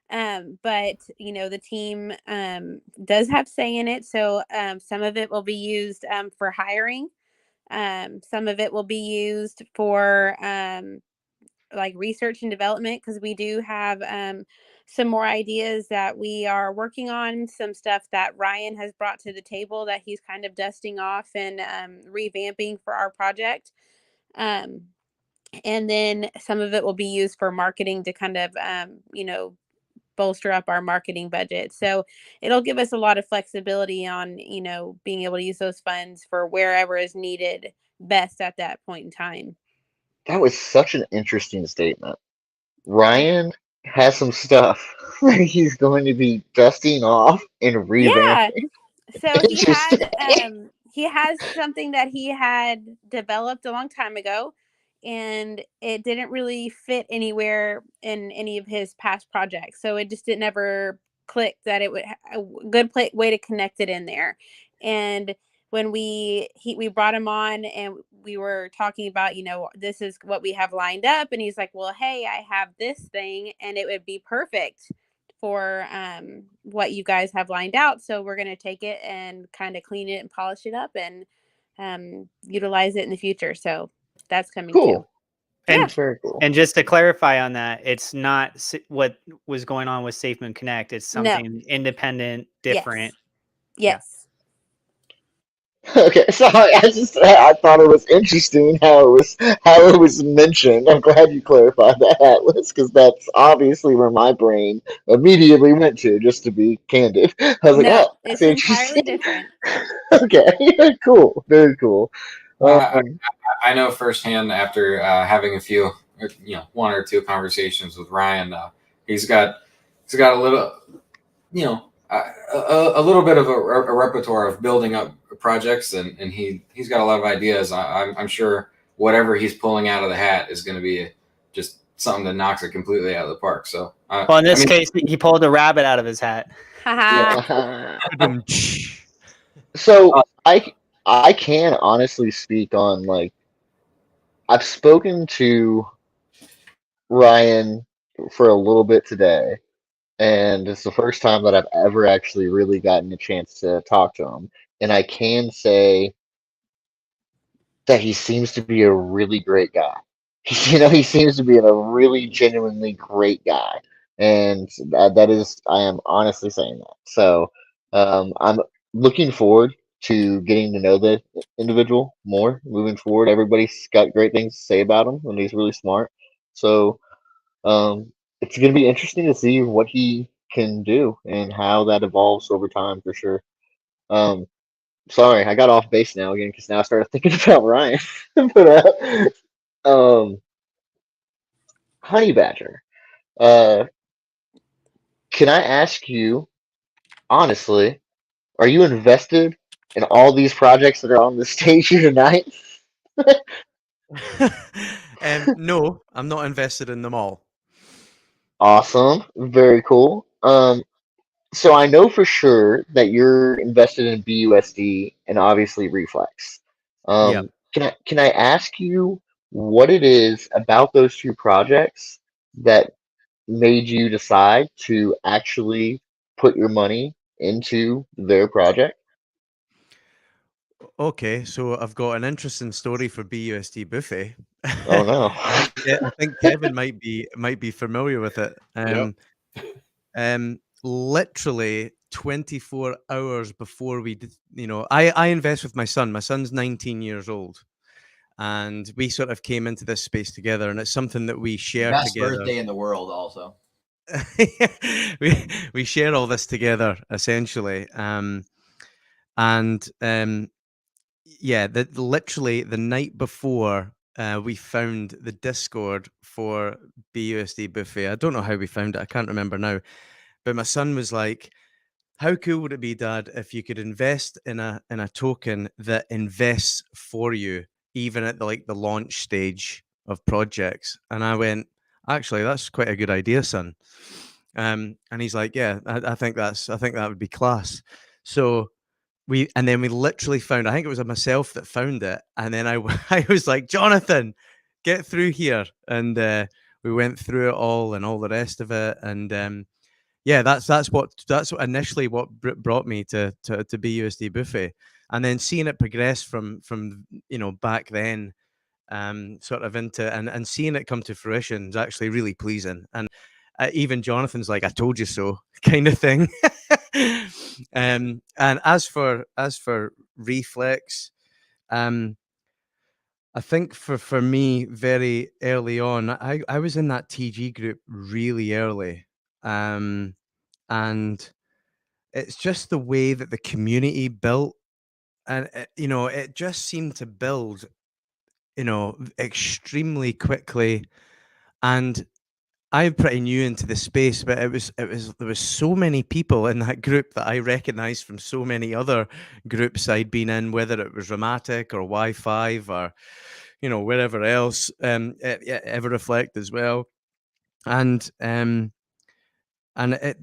S7: But the team does have say in it, so some of it will be used for hiring. Some of it will be used for like research and development, because we do have some more ideas that we are working on, some stuff that Ryan has brought to the table that he's kind of dusting off and revamping for our project. And then some of it will be used for marketing to kind of, bolster up our marketing budget. So it'll give us a lot of flexibility on, being able to use those funds for wherever is needed best at that point in time.
S2: That was such an interesting statement. Ryan has some stuff that he's going to be dusting off and
S7: Yeah.
S2: revamping.
S7: So
S2: Interesting.
S7: he has something that he had developed a long time ago, and it didn't really fit anywhere in any of his past projects. So it just didn't ever click that it would a good way to connect it in there. And when we brought him on and we were talking about, this is what we have lined up, and he's like, well, hey, I have this thing and it would be perfect for what you guys have lined out. So we're going to take it and kind of clean it and polish it up and utilize it in the future. So that's coming too.
S2: Cool.
S1: And
S7: Yeah.
S2: Very cool.
S1: And just to clarify on that, it's not what was going on with SafeMoon Connect. It's something independent, different.
S7: Yes.
S2: Okay, sorry. I thought it was interesting how it was mentioned. I'm glad you clarified that, Atlas, because that's obviously where my brain immediately went to. Just to be candid, I was like,
S7: No,
S2: "Oh,
S7: it's
S2: that's
S7: entirely
S2: interesting."
S7: different.
S2: Okay, cool, very cool.
S3: I know firsthand after having a few, one or two conversations with Ryan. He's got a little, a little bit of a repertoire of building up projects, and he's got a lot of ideas. I'm sure whatever he's pulling out of the hat is going to be just something that knocks it completely out of the park. So,
S1: well, in this case, he pulled a rabbit out of his hat.
S2: So I can honestly speak on like I've spoken to Ryan for a little bit today, and it's the first time that I've ever actually really gotten a chance to talk to him. And I can say that he seems to be a really great guy. He seems to be a really genuinely great guy, and that is, I am honestly saying that. So, I'm looking forward to getting to know the individual more moving forward. Everybody's got great things to say about him, and he's really smart. So, it's going to be interesting to see what he can do and how that evolves over time for sure. Sorry, I got off base now again because now I started thinking about Ryan. But Honey Badger, can I ask you honestly, are you invested in all these projects that are on the stage here tonight?
S5: No, I'm not invested in them all.
S2: Awesome, very cool. So I know for sure that you're invested in BUSD and obviously Reflex.
S5: Yeah.
S2: Can I ask you what it is about those two projects that made you decide to actually put your money into their project?
S5: Okay, so I've got an interesting story for BUSD Buffet.
S2: Oh no.
S5: I think Kevin might be familiar with it.
S4: Yep.
S5: Literally 24 hours before we did, I invest with my son. My son's 19 years old, and we sort of came into this space together, and it's something that we share
S8: Best
S5: together.
S8: birthday in the world, also.
S5: we share all this together essentially, and yeah, literally the night before, we found the Discord for BUSD Buffet. I don't know how we found it. I can't remember now. But my son was like, "How cool would it be, Dad, if you could invest in a token that invests for you, even at the launch stage of projects?" And I went, "Actually, that's quite a good idea, son." And he's like, "Yeah, I think that would be class." So and then we literally found, I think it was myself that found it, and then I was like, "Jonathan, get through here," and we went through it all and all the rest of it, and yeah, that's what initially what brought me to BUSD Buffet, and then seeing it progress from back then, sort of into and seeing it come to fruition is actually really pleasing. And even Jonathan's like, "I told you so," kind of thing. And as for Reflex, um, I think for me, very early on, I was in that TG group really early, um, and it's just the way that the community built, and it just seemed to build, extremely quickly. And I'm pretty new into the space, but there was so many people in that group that I recognized from so many other groups I'd been in, whether it was Ramatic or Y5 or wherever else, EverReflect as well, and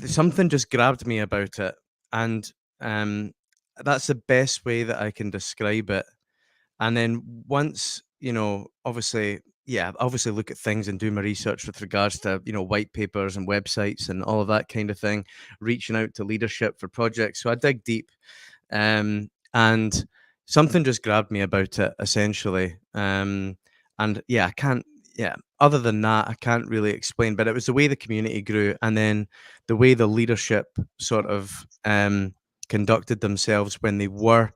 S5: something just grabbed me about it, and um, that's the best way that I can describe it. And then once, obviously look at things and do my research with regards to, white papers and websites and all of that kind of thing, reaching out to leadership for projects. So I dig deep, and something just grabbed me about it essentially. And yeah, I can't, yeah, other than that, I can't really explain, but it was the way the community grew, and then the way the leadership sort of conducted themselves when they were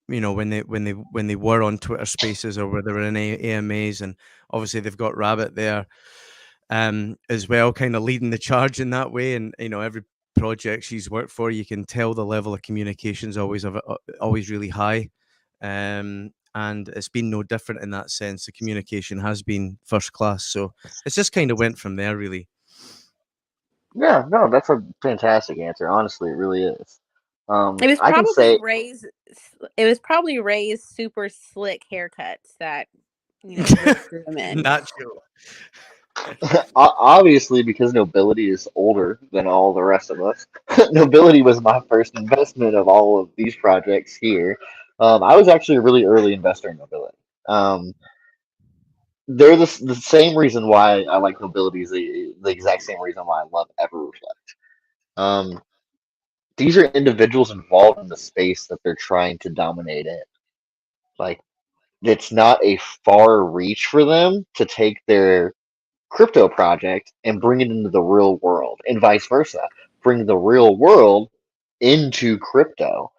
S5: when they were on Twitter Spaces or where they were in AMAs, and obviously they've got Rabbit there, as well, kind of leading the charge in that way. And every project she's worked for, you can tell the level of communication is always really high, and it's been no different in that sense. The communication has been first class, so it's just kind of went from there, really.
S2: Yeah, no, that's a fantastic answer. Honestly, it really is.
S7: It was
S2: I can
S7: probably
S2: say
S7: Ray's super slick haircuts that really drew him in.
S5: Natural.
S2: obviously because Nobility is older than all the rest of us. Nobility was my first investment of all of these projects here. I was actually a really early investor in Nobility. They're the same reason why I like Nobility is the exact same reason why I love EverReflect. Um, these are individuals involved in the space that they're trying to dominate in. Like, it's not a far reach for them to take their crypto project and bring it into the real world, and vice versa. Bring the real world into crypto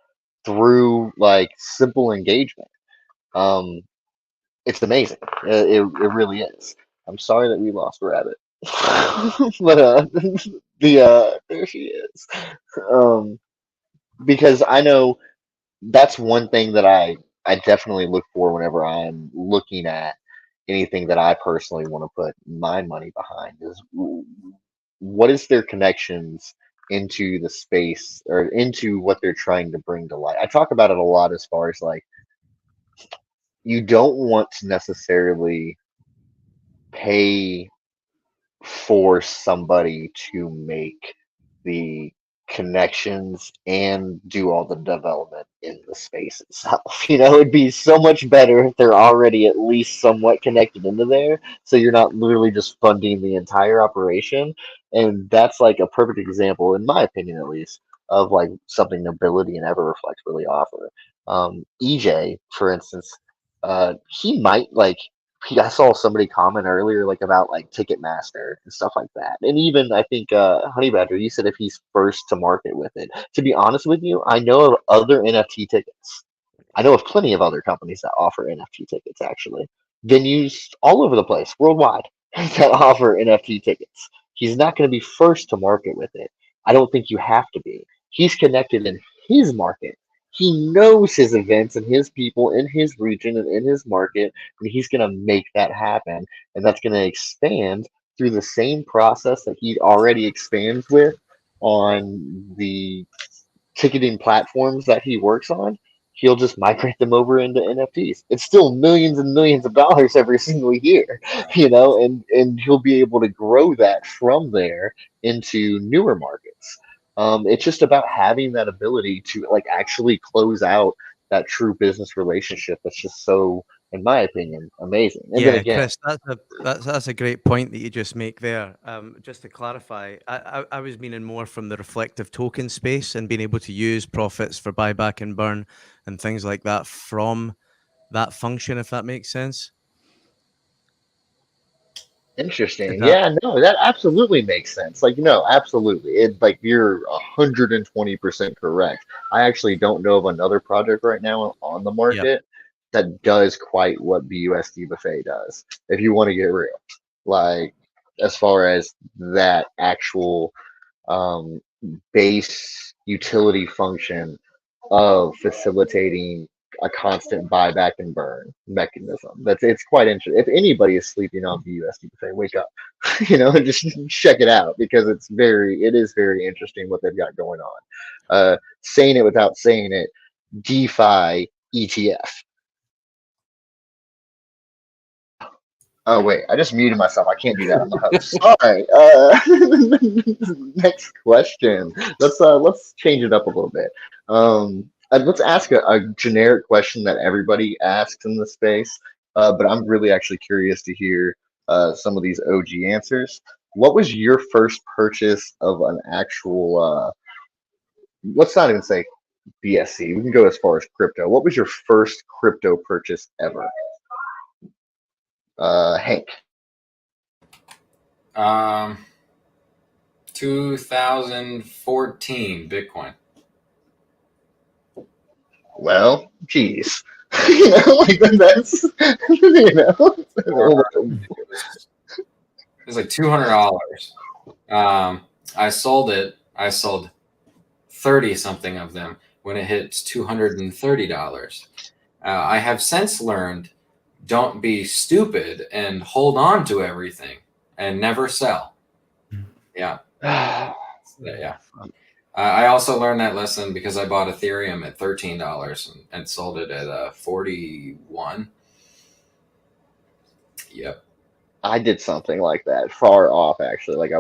S2: through like simple engagement. Um, it's amazing. It really is. I'm sorry that we lost Rabbit, but there she is. Um, because I know that's one thing that I definitely look for whenever I'm looking at anything that I personally want to put my money behind is what is their connections into the space or into what they're trying to bring to light. I talk about it a lot as far as like you don't want to necessarily pay for somebody to make the connections and do all the development in the space itself. It'd be so much better if they're already at least somewhat connected into there, so you're not literally just funding the entire operation. And that's like a perfect example, in my opinion at least, of like something Nobility and EverReflect really offer. EJ, for instance, he might like I saw somebody comment earlier, like about like Ticketmaster and stuff like that. And even I think Honey Badger, you said if he's first to market with it. To be honest with you, I know of other NFT tickets. I know of plenty of other companies that offer NFT tickets actually. Venues all over the place, worldwide, that offer NFT tickets. He's not going to be first to market with it. I don't think you have to be. He's connected in his market. He knows his events and his people in his region and in his market, and he's going to make that happen. And that's going to expand through the same process that he already expands with on the ticketing platforms that he works on. He'll just migrate them over into NFTs. It's still millions and millions of dollars every single year, and he'll be able to grow that from there into newer markets. It's just about having that ability to like actually close out that true business relationship. That's just so, in my opinion, amazing. And then
S5: Yeah,
S2: again,
S5: Chris, that's a great point that you just make there. Just to clarify, I was meaning more from the reflective token space and being able to use profits for buyback and burn and things like that from that function, if that makes sense.
S2: interesting. Yeah, no, that absolutely makes sense. Like, no, absolutely. It like you're 120% correct. I actually don't know of another project right now on the
S5: Yep.
S2: market that does quite what BUSD Buffet does. If you want to get real, like as far as that actual base utility function of facilitating a constant buyback and burn mechanism. It's quite interesting. If anybody is sleeping on the USD buffet, wake up, and just check it out because it is very interesting what they've got going on. Saying it without saying it, DeFi ETF. Oh wait, I just muted myself. I can't do that on the host. Sorry. Next question. Let's change it up a little bit. Let's ask a generic question that everybody asks in this space. But I'm really actually curious to hear some of these OG answers. What was your first purchase of an actual? Let's not even say BSC. We can go as far as crypto. What was your first crypto purchase ever? Hank.
S3: 2014 Bitcoin.
S2: Well, geez, like that's,
S3: It was like $200. I sold it. I sold 30 something of them when it hits $230. I have since learned, don't be stupid and hold on to everything and never sell. Yeah. Yeah. I also learned that lesson because I bought Ethereum at $13 and sold it at 41. Yep.
S2: I did something like that, far off actually. Like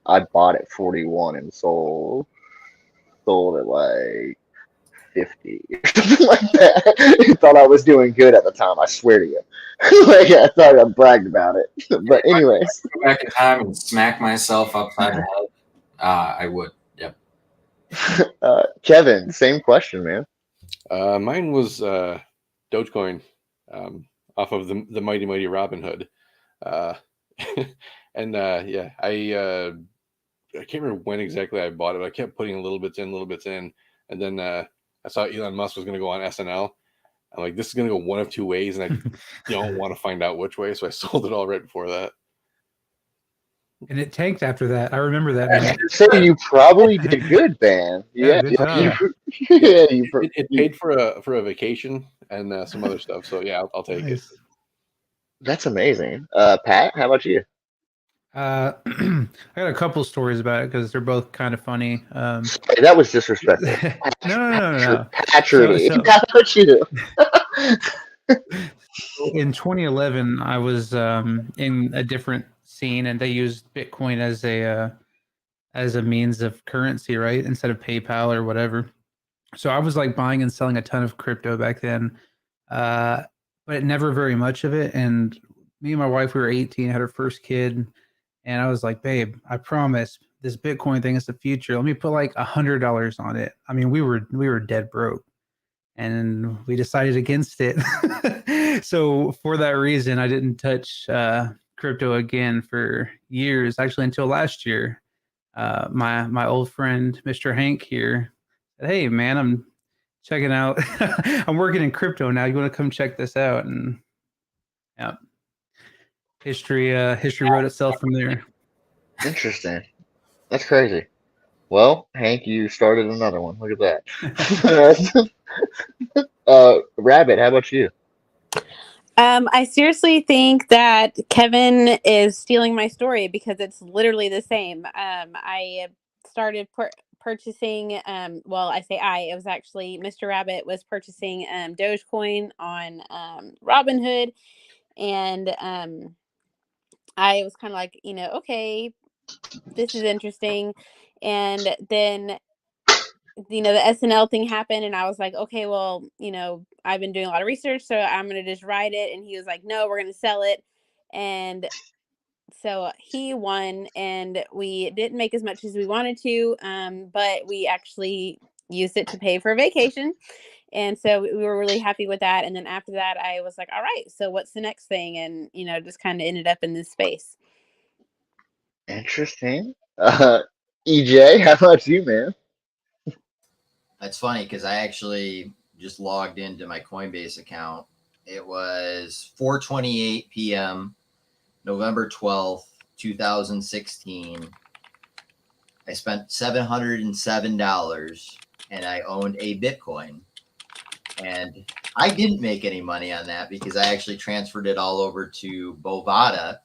S2: I bought at 41 and sold at like 50 or something like that. I thought I was doing good at the time. I swear to you. Like I thought I bragged about it. But anyways,
S3: if I go back in time and smack myself upside the head, I would. Yep.
S2: Kevin, same question, man.
S4: Mine was Dogecoin, off of the mighty Robinhood. And yeah, I can't remember when exactly I bought it, but I kept putting little bits in, and then I saw Elon Musk was going to go on SNL. I'm like, this is going to go one of two ways, and I don't want to find out which way, so I sold it all right before that.
S6: And it tanked after that. I remember that.
S2: So you probably did good, man. Yeah,
S6: good job.
S4: It paid for a vacation and some other stuff. So yeah, I'll take it.
S2: That's amazing. Pat, how about you?
S6: I got a couple stories about it because they're both kind of funny.
S2: Sorry, that was disrespectful.
S6: No.
S2: Patrick,
S6: So
S2: how about you?
S6: in 2011, I was in a different scene, and they used Bitcoin as a means of currency, right? Instead of PayPal or whatever. So I was like buying and selling a ton of crypto back then, uh, but never very much of it. And me and my wife, we were 18, had our first kid, and I was like, "Babe, I promise this Bitcoin thing is the future. Let me put like $100 on it." I mean, we were dead broke, and we decided against it. So for that reason, I didn't touch crypto again for years, actually until last year. My old friend, Mr. Hank here, said, "Hey, man, I'm checking out. I'm working in crypto now. You want to come check this out?" And yeah, history wrote itself from there.
S2: Interesting. That's crazy. Well, Hank, you started another one. Look at that. Rabbit, how about you?
S7: I seriously think that Kevin is stealing my story because it's literally the same. I started purchasing. Well, I say it was actually Mr. Rabbit was purchasing Dogecoin on Robinhood, and I was kind of like, okay, this is interesting, and then the SNL thing happened, and I was like, okay, well, I've been doing a lot of research, so I'm going to just write it. And he was like, no, we're going to sell it. And so he won, and we didn't make as much as we wanted to, but we actually used it to pay for a vacation. And so we were really happy with that. And then after that, I was like, all right, so what's the next thing? And, just kind of ended up in this space.
S2: Interesting. EJ, how about you, man?
S8: That's funny because I actually just logged into my Coinbase account. It was 4:28 p.m. November 12th, 2016. I spent $707 and I owned a Bitcoin. And I didn't make any money on that because I actually transferred it all over to Bovada,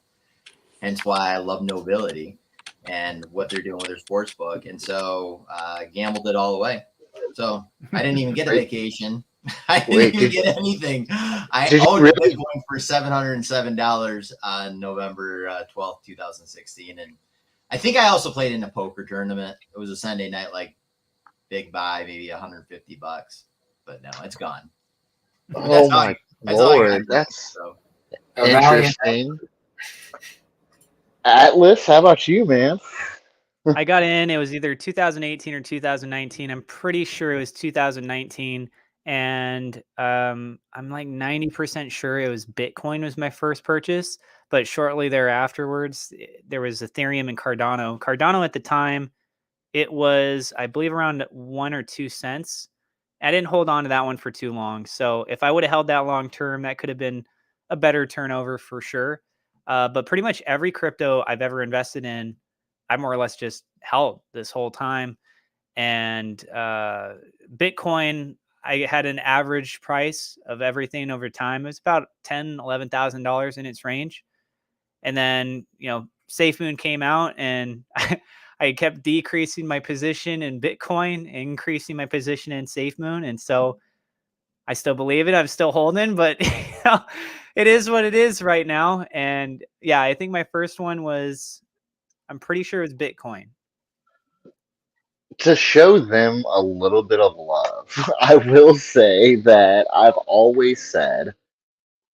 S8: hence why I love Nobilty and what they're doing with their sports book. And so I gambled it all away. So I didn't even get a vacation. I didn't even get anything. I owned a Bitcoin for $707 on November 12th, 2016. And I think I also played in a poker tournament. It was a Sunday night, like big buy, maybe $150. But no, it's gone.
S2: Oh my Lord, that's interesting. Atlas, how about you, man?
S1: I got in, it was either 2018 or 2019. I'm pretty sure it was 2019. And I'm like 90% sure it was Bitcoin was my first purchase. But shortly thereafterwards, there was Ethereum and Cardano. Cardano at the time, it was, I believe, around 1 or 2 cents. I didn't hold on to that one for too long. So if I would have held that long term, that could have been a better turnover for sure. But pretty much every crypto I've ever invested in, I more or less just held this whole time. And Bitcoin, I had an average price of everything over time. It was about $10,000, $11,000 in its range. And then, SafeMoon came out, and I kept decreasing my position in Bitcoin, increasing my position in SafeMoon. And so I still believe it. I'm still holding, but it is what it is right now. And yeah, I think my first one was, I'm pretty sure it was Bitcoin.
S2: To show them a little bit of love, I will say that I've always said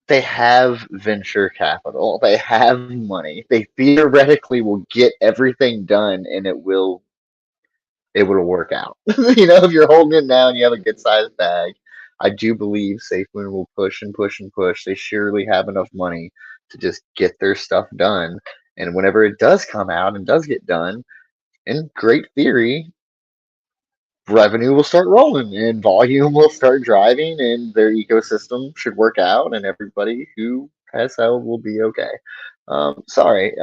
S2: they have venture capital. They have money. They theoretically will get everything done, and it will work out. If you're holding it now and you have a good sized bag, I do believe SafeMoon will push and push and push. They surely have enough money to just get their stuff done. And whenever it does come out and does get done, in great theory, revenue will start rolling and volume will start driving, and their ecosystem should work out, and everybody who has held will be okay. Sorry,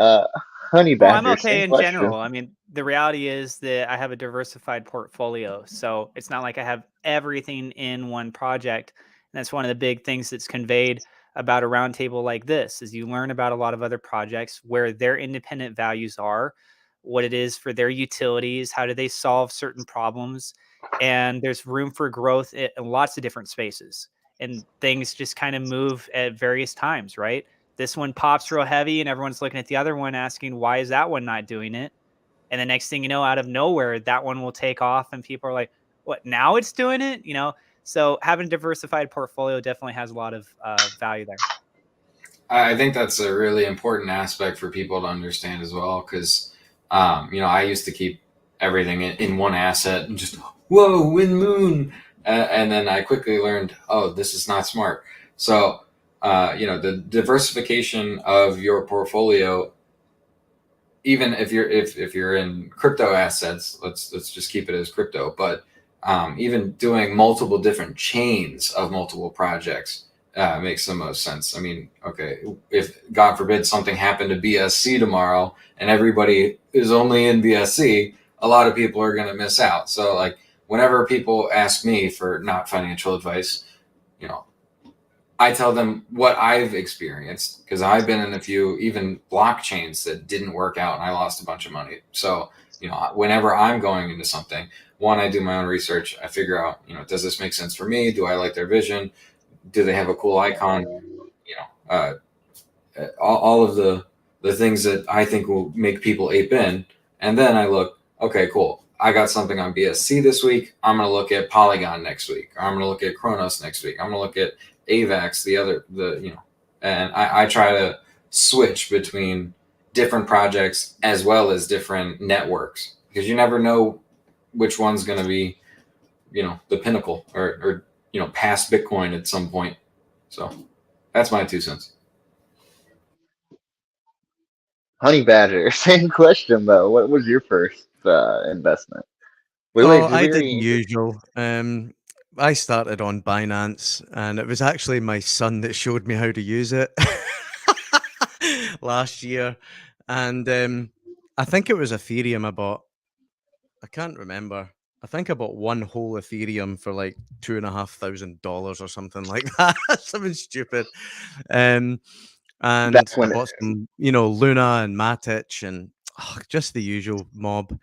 S2: Honey Badger.
S1: I'm okay in general. I mean, the reality is that I have a diversified portfolio, so it's not like I have everything in one project. And that's one of the big things that's conveyed about a roundtable like this is you learn about a lot of other projects, where their independent values are, what it is for their utilities, how do they solve certain problems, and there's room for growth in lots of different spaces, and things just kind of move at various times, right? This one pops real heavy and everyone's looking at the other one asking, why is that one not doing it? And the next thing you know, out of nowhere, that one will take off and people are like, what, now it's doing it? So having a diversified portfolio definitely has a lot of value there.
S3: I think that's a really important aspect for people to understand as well, because I used to keep everything in one asset and just, whoa, wind moon, and then I quickly learned, oh, this is not smart. So the diversification of your portfolio, even if you're in crypto assets, let's just keep it as crypto, but even doing multiple different chains of multiple projects makes the most sense. I mean, okay, if God forbid something happened to BSC tomorrow and everybody is only in BSC, a lot of people are going to miss out. So like whenever people ask me for not financial advice, I tell them what I've experienced, because I've been in a few even blockchains that didn't work out and I lost a bunch of money. So, whenever I'm going into something, one, I do my own research. I figure out, does this make sense for me? Do I like their vision? Do they have a cool icon? All of the things that I think will make people ape in. And then I look, okay, cool. I got something on BSC this week. I'm going to look at Polygon next week. I'm going to look at Kronos next week. I'm going to look at AVAX, and I try to switch between different projects as well as different networks, because you never know which one's going to be, the pinnacle or past Bitcoin at some point. So that's my 2 cents.
S2: Honey Badger, same question though. What was your first investment?
S5: I did the usual. I started on Binance, and it was actually my son that showed me how to use it last year. And I think it was Ethereum I bought. I can't remember. I think I bought one whole Ethereum for like $2,500 or something like that. Something stupid. And
S2: That's
S5: I
S2: when
S5: bought some, Luna and Matic and just the usual mob.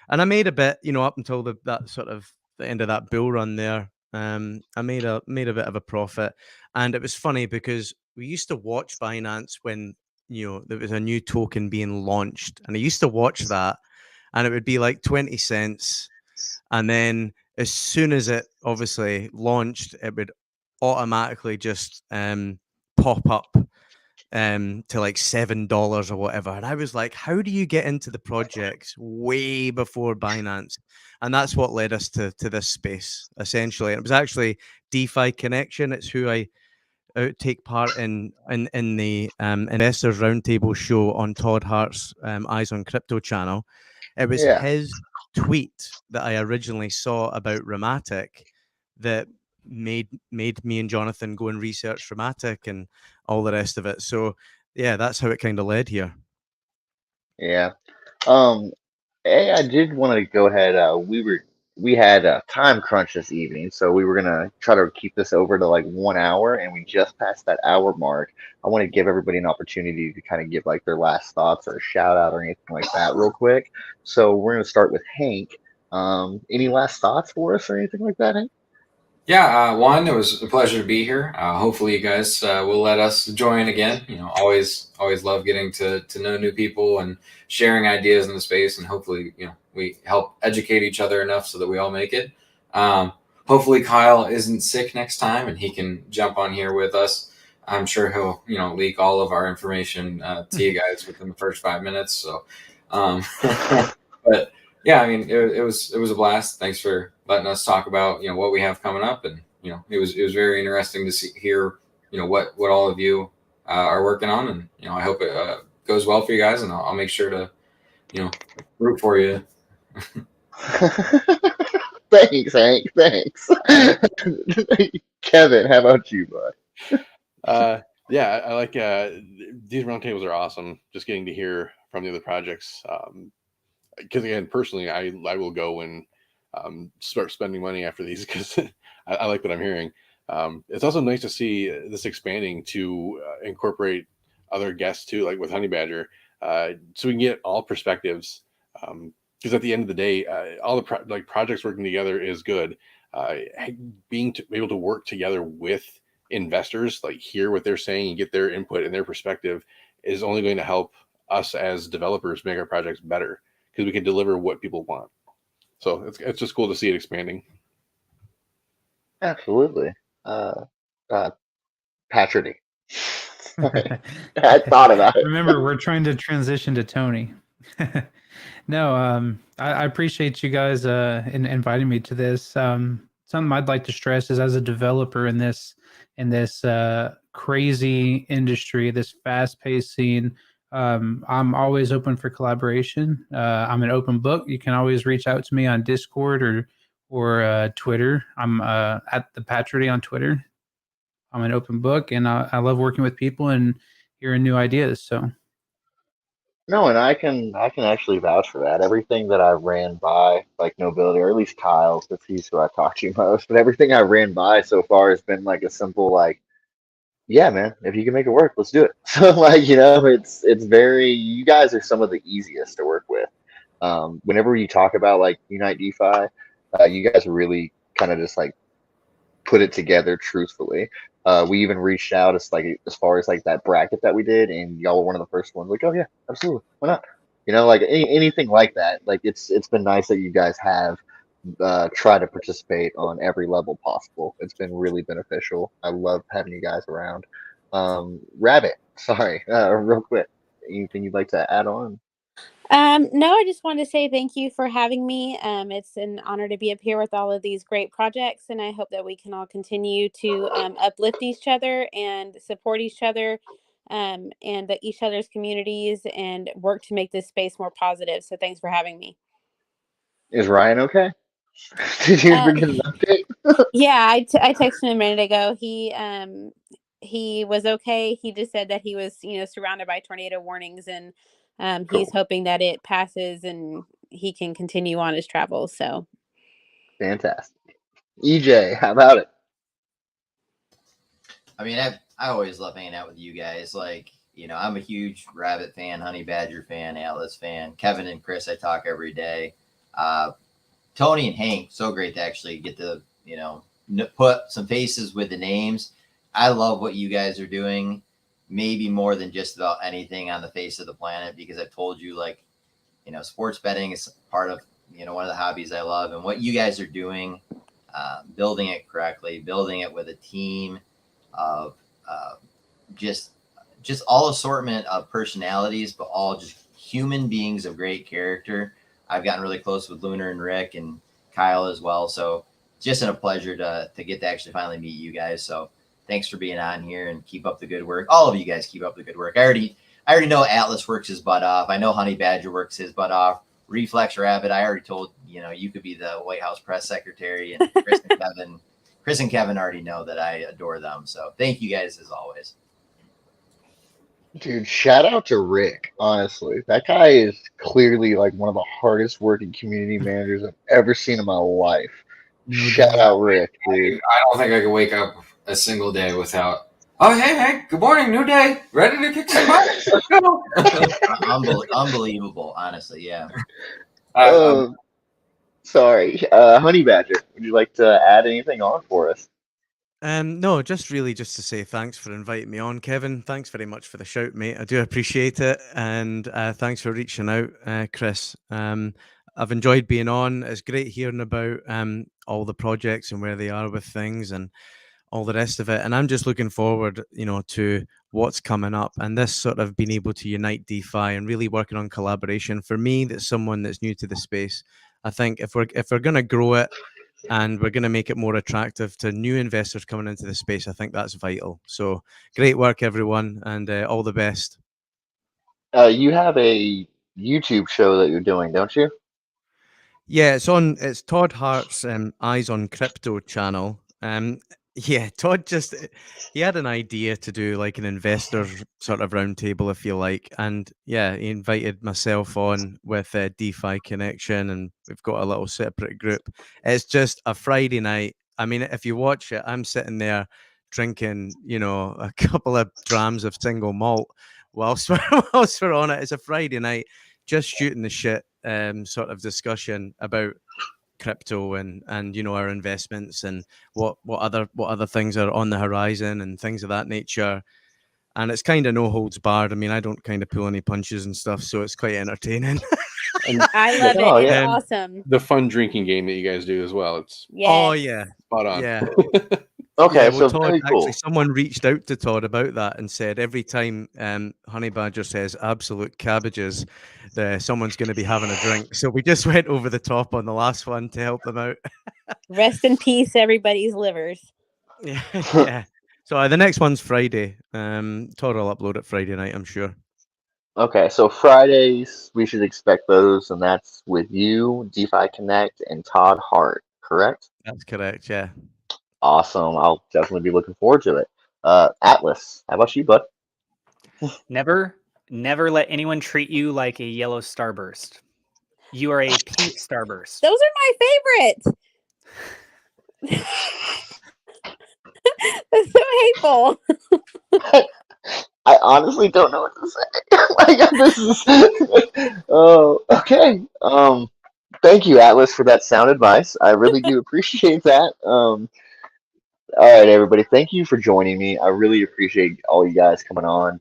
S5: And I made a bit, up until that sort of the end of that bull run there. I made a bit of a profit, and it was funny because we used to watch Binance when there was a new token being launched, and I used to watch that, and it would be like 20 cents, and then as soon as it obviously launched, it would automatically just pop up to like $7 or whatever. And I was like, how do you get into the projects way before Binance? And that's what led us to this space, essentially. And it was actually DeFi Connection. It's who I take part in the Investors Roundtable show on Todd Hart's Eyes on Crypto channel. It was his tweet that I originally saw about Rematic that made me and Jonathan go and research Rematic and all the rest of it. So yeah, that's how it kind of led here.
S2: Yeah. I did want to go ahead. We had a time crunch this evening, so we were gonna try to keep this over to like 1 hour, and we just passed that hour mark. I want to give everybody an opportunity to kind of give like their last thoughts or a shout out or anything like that real quick. So we're gonna start with Hank. Any last thoughts for us or anything like that, Hank?
S3: Yeah, one, it was a pleasure to be here. Hopefully, you guys will let us join again. Always love getting to know new people and sharing ideas in the space, and hopefully, we help educate each other enough so that we all make it. Hopefully, Kyle isn't sick next time, and he can jump on here with us. I'm sure he'll, leak all of our information to you guys within the first 5 minutes. So, but. Yeah, I mean, it was a blast. Thanks for letting us talk about what we have coming up, and it was very interesting to hear what all of you are working on, and I hope it goes well for you guys, and I'll make sure to root for you.
S2: Thanks, Hank. Thanks. Kevin, how about you, bud?
S4: Yeah, I like these roundtables are awesome. Just getting to hear from the other projects. Because again, personally, I will go and start spending money after these because I like what I'm hearing. It's also nice to see this expanding to incorporate other guests too, like with Honey Badger, so we can get all perspectives. Because at the end of the day, all the projects working together is good. Being able to work together with investors, like hear what they're saying and get their input and their perspective, is only going to help us as developers make our projects better because we can deliver what people want. So it's just cool to see it expanding.
S2: Absolutely. Patrick. I thought about it.
S6: Remember, we're trying to transition to Tony. No, I appreciate you guys inviting me to this. Something I'd like to stress is, as a developer in this crazy industry, this fast-paced scene, I'm always open for collaboration. I'm an open book. You can always reach out to me on Discord or Twitter. I'm at the Patrick on Twitter. I'm an open book, and I love working with people and hearing new ideas. So.
S2: No, and I can actually vouch for that. Everything that I ran by, like Nobility, or at least Kyle, because he's who I talk to most, but everything I ran by so far has been like a simple like, yeah, man, if you can make it work, let's do it. So like, it's very, you guys are some of the easiest to work with. Whenever you talk about like UniteDeFi, you guys really kind of just like put it together truthfully. We even reached out as far as like that bracket that we did, and y'all were one of the first ones. Like, oh yeah, absolutely, why not? Like anything like that. Like it's been nice that you guys have tried to participate on every level possible. It's been really beneficial. I love having you guys around. Rabbit, sorry, real quick, anything you'd like to add on?
S7: No, I just wanted to say thank you for having me. It's an honor to be up here with all of these great projects, and I hope that we can all continue to uplift each other and support each other and each other's communities and work to make this space more positive. So thanks for having me.
S2: Is Ryan okay? Did you ever get an update?
S7: Yeah, I texted him a minute ago. He was okay. He just said that he was, surrounded by tornado warnings, and
S2: Cool.
S7: he's hoping that it passes and he can continue on his travels. So
S2: fantastic. EJ, how about it?
S8: I mean, I always love hanging out with you guys. Like, I'm a huge Rabbit fan, Honey Badger fan, Atlas fan. Kevin and Chris, I talk every day. Tony and Hank, so great to actually get to, put some faces with the names. I love what you guys are doing, maybe more than just about anything on the face of the planet, because I've told you, like, sports betting is part of, one of the hobbies I love. And what you guys are doing, building it correctly, building it with a team of just all assortment of personalities, but all just human beings of great character. I've gotten really close with Lunar and Rick and Kyle as well. So just a pleasure to get to actually finally meet you guys. So thanks for being on here, and keep up the good work. All of you guys keep up the good work. I already know Atlas works his butt off. I know Honey Badger works his butt off. Reflex Rabbit, I already told, you could be the White House press secretary, and Chris and Kevin already know that I adore them. So thank you guys as always.
S2: Dude, shout out to Rick. Honestly, that guy is clearly like one of the hardest working community managers I've ever seen in my life. Shout out Rick, dude.
S3: I don't think I could wake up a single day without, oh, hey, good morning, new day, ready to kick some butt. Let's go.
S8: Unbelievable, honestly, yeah.
S2: Sorry, Honey Badger, would you like to add anything on for us?
S5: No, just to say thanks for inviting me on, Kevin. Thanks very much for the shout, mate. I do appreciate it, and thanks for reaching out, Chris. I've enjoyed being on. It's great hearing about all the projects and where they are with things and all the rest of it. And I'm just looking forward, to what's coming up, and this sort of being able to unite DeFi and really working on collaboration. For me, that's someone that's new to the space. I think if we're going to grow it, and we're going to make it more attractive to new investors coming into the space, I think that's vital. So great work, everyone, and all the best.
S2: You have a YouTube show that you're doing, don't you?
S5: Yeah, it's Todd Hart's Eyes on Crypto channel. Yeah, Todd he had an idea to do like an investor sort of roundtable, if you like. And yeah, he invited myself on with DeFi Connection, and we've got a little separate group. It's just a Friday night I mean, if you watch it, I'm sitting there drinking, a couple of drams of single malt whilst we're on it. It's a Friday night, just shooting the shit, sort of discussion about crypto and our investments and what other things are on the horizon and things of that nature. And it's kind of no holds barred. I mean, I don't kind of pull any punches and stuff, so it's quite entertaining.
S4: And
S7: I love
S2: Oh,
S7: it. It's
S2: yeah.
S7: awesome.
S4: the fun drinking game that you guys do as well. It's
S5: Oh
S7: Yes.
S5: yeah,
S4: spot on.
S5: yeah.
S2: Okay,
S5: Yeah, well,
S2: so
S5: Todd,
S2: very cool.
S5: actually, someone reached out to Todd about that and said every time Honey Badger says absolute cabbages, someone's going to be having a drink. So we just went over the top on the last one to help them out.
S7: Rest in peace, everybody's livers.
S5: Yeah, yeah. So the next one's Friday. Todd will upload it Friday night, I'm sure.
S2: Okay, so Fridays we should expect those, and that's with you, DeFi Connect, and Todd Hart, correct?
S5: That's correct. Yeah.
S2: Awesome. I'll definitely be looking forward to it. Atlas, how about you, bud?
S1: Never let anyone treat you like a yellow starburst. You are a pink starburst.
S7: Those are my favorite. That's so hateful.
S2: I honestly don't know what to say. Like this is oh, okay. Thank you, Atlas, for that sound advice. I really do appreciate that. All right, everybody. Thank you for joining me. I really appreciate all you guys coming on,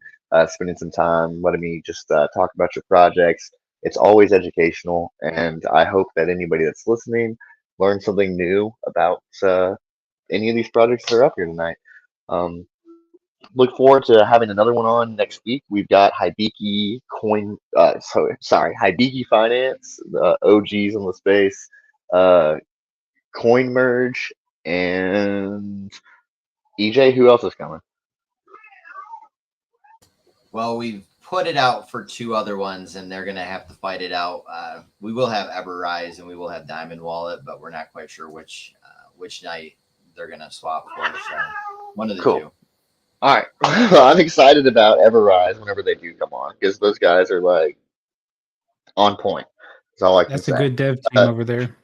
S2: spending some time, letting me just talk about your projects. It's always educational, and I hope that anybody that's listening learns something new about any of these projects that are up here tonight. Look forward to having another one on next week. We've got Hibiki Hibiki Finance, the OGs in the space, Coin Merge, and EJ. Who else is coming?
S8: Well, we've put it out for 2 other ones, and they're going to have to fight it out. We will have EverRise and we will have Diamond Wallet, but we're not quite sure which night they're going to swap for. So one of the
S2: Cool.
S8: two.
S2: All right. I'm excited about EverRise whenever they do come on because those guys are like on point. That's all I can
S6: That's
S2: say.
S6: a good dev team over there.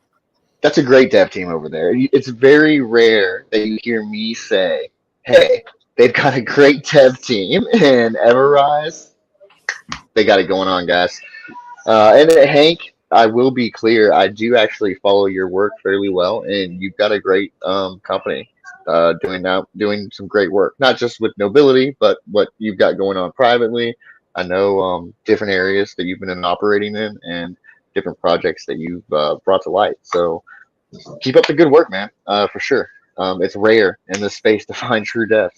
S2: That's a great dev team over there. It's very rare that you hear me say, hey, they've got a great dev team, and EverRise, they got it going on, guys. And Hank, I will be clear, I do actually follow your work fairly well, and you've got a great company doing some great work, not just with Nobilty, but what you've got going on privately. I know different areas that you've been operating in and different projects that you've brought to light. So keep up the good work, man, for sure. It's rare in this space to find true dev.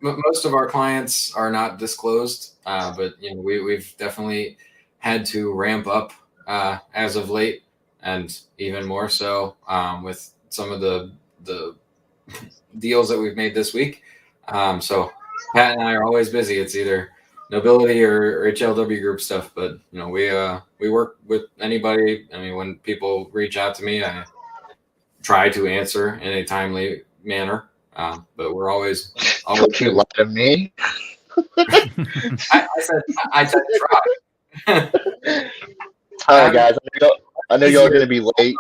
S3: Most of our clients are not disclosed, but we've definitely had to ramp up as of late, and even more so with some of the deals that we've made this week. So Pat and I are always busy. It's either Nobilty or HLW group stuff, but we work with anybody. I mean, when people reach out to me, I try to answer in a timely manner. But we're always
S2: Don't you lie to me.
S3: I said try.
S2: All right, guys. I know y'all are going to be late.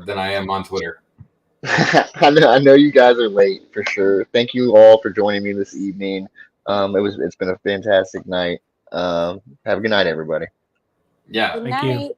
S3: Than I am on Twitter.
S2: I know you guys are late for sure. Thank you all for joining me this evening. It's been a fantastic night. Have a good night, everybody.
S3: Yeah.
S7: Good
S6: Thank you.
S7: night.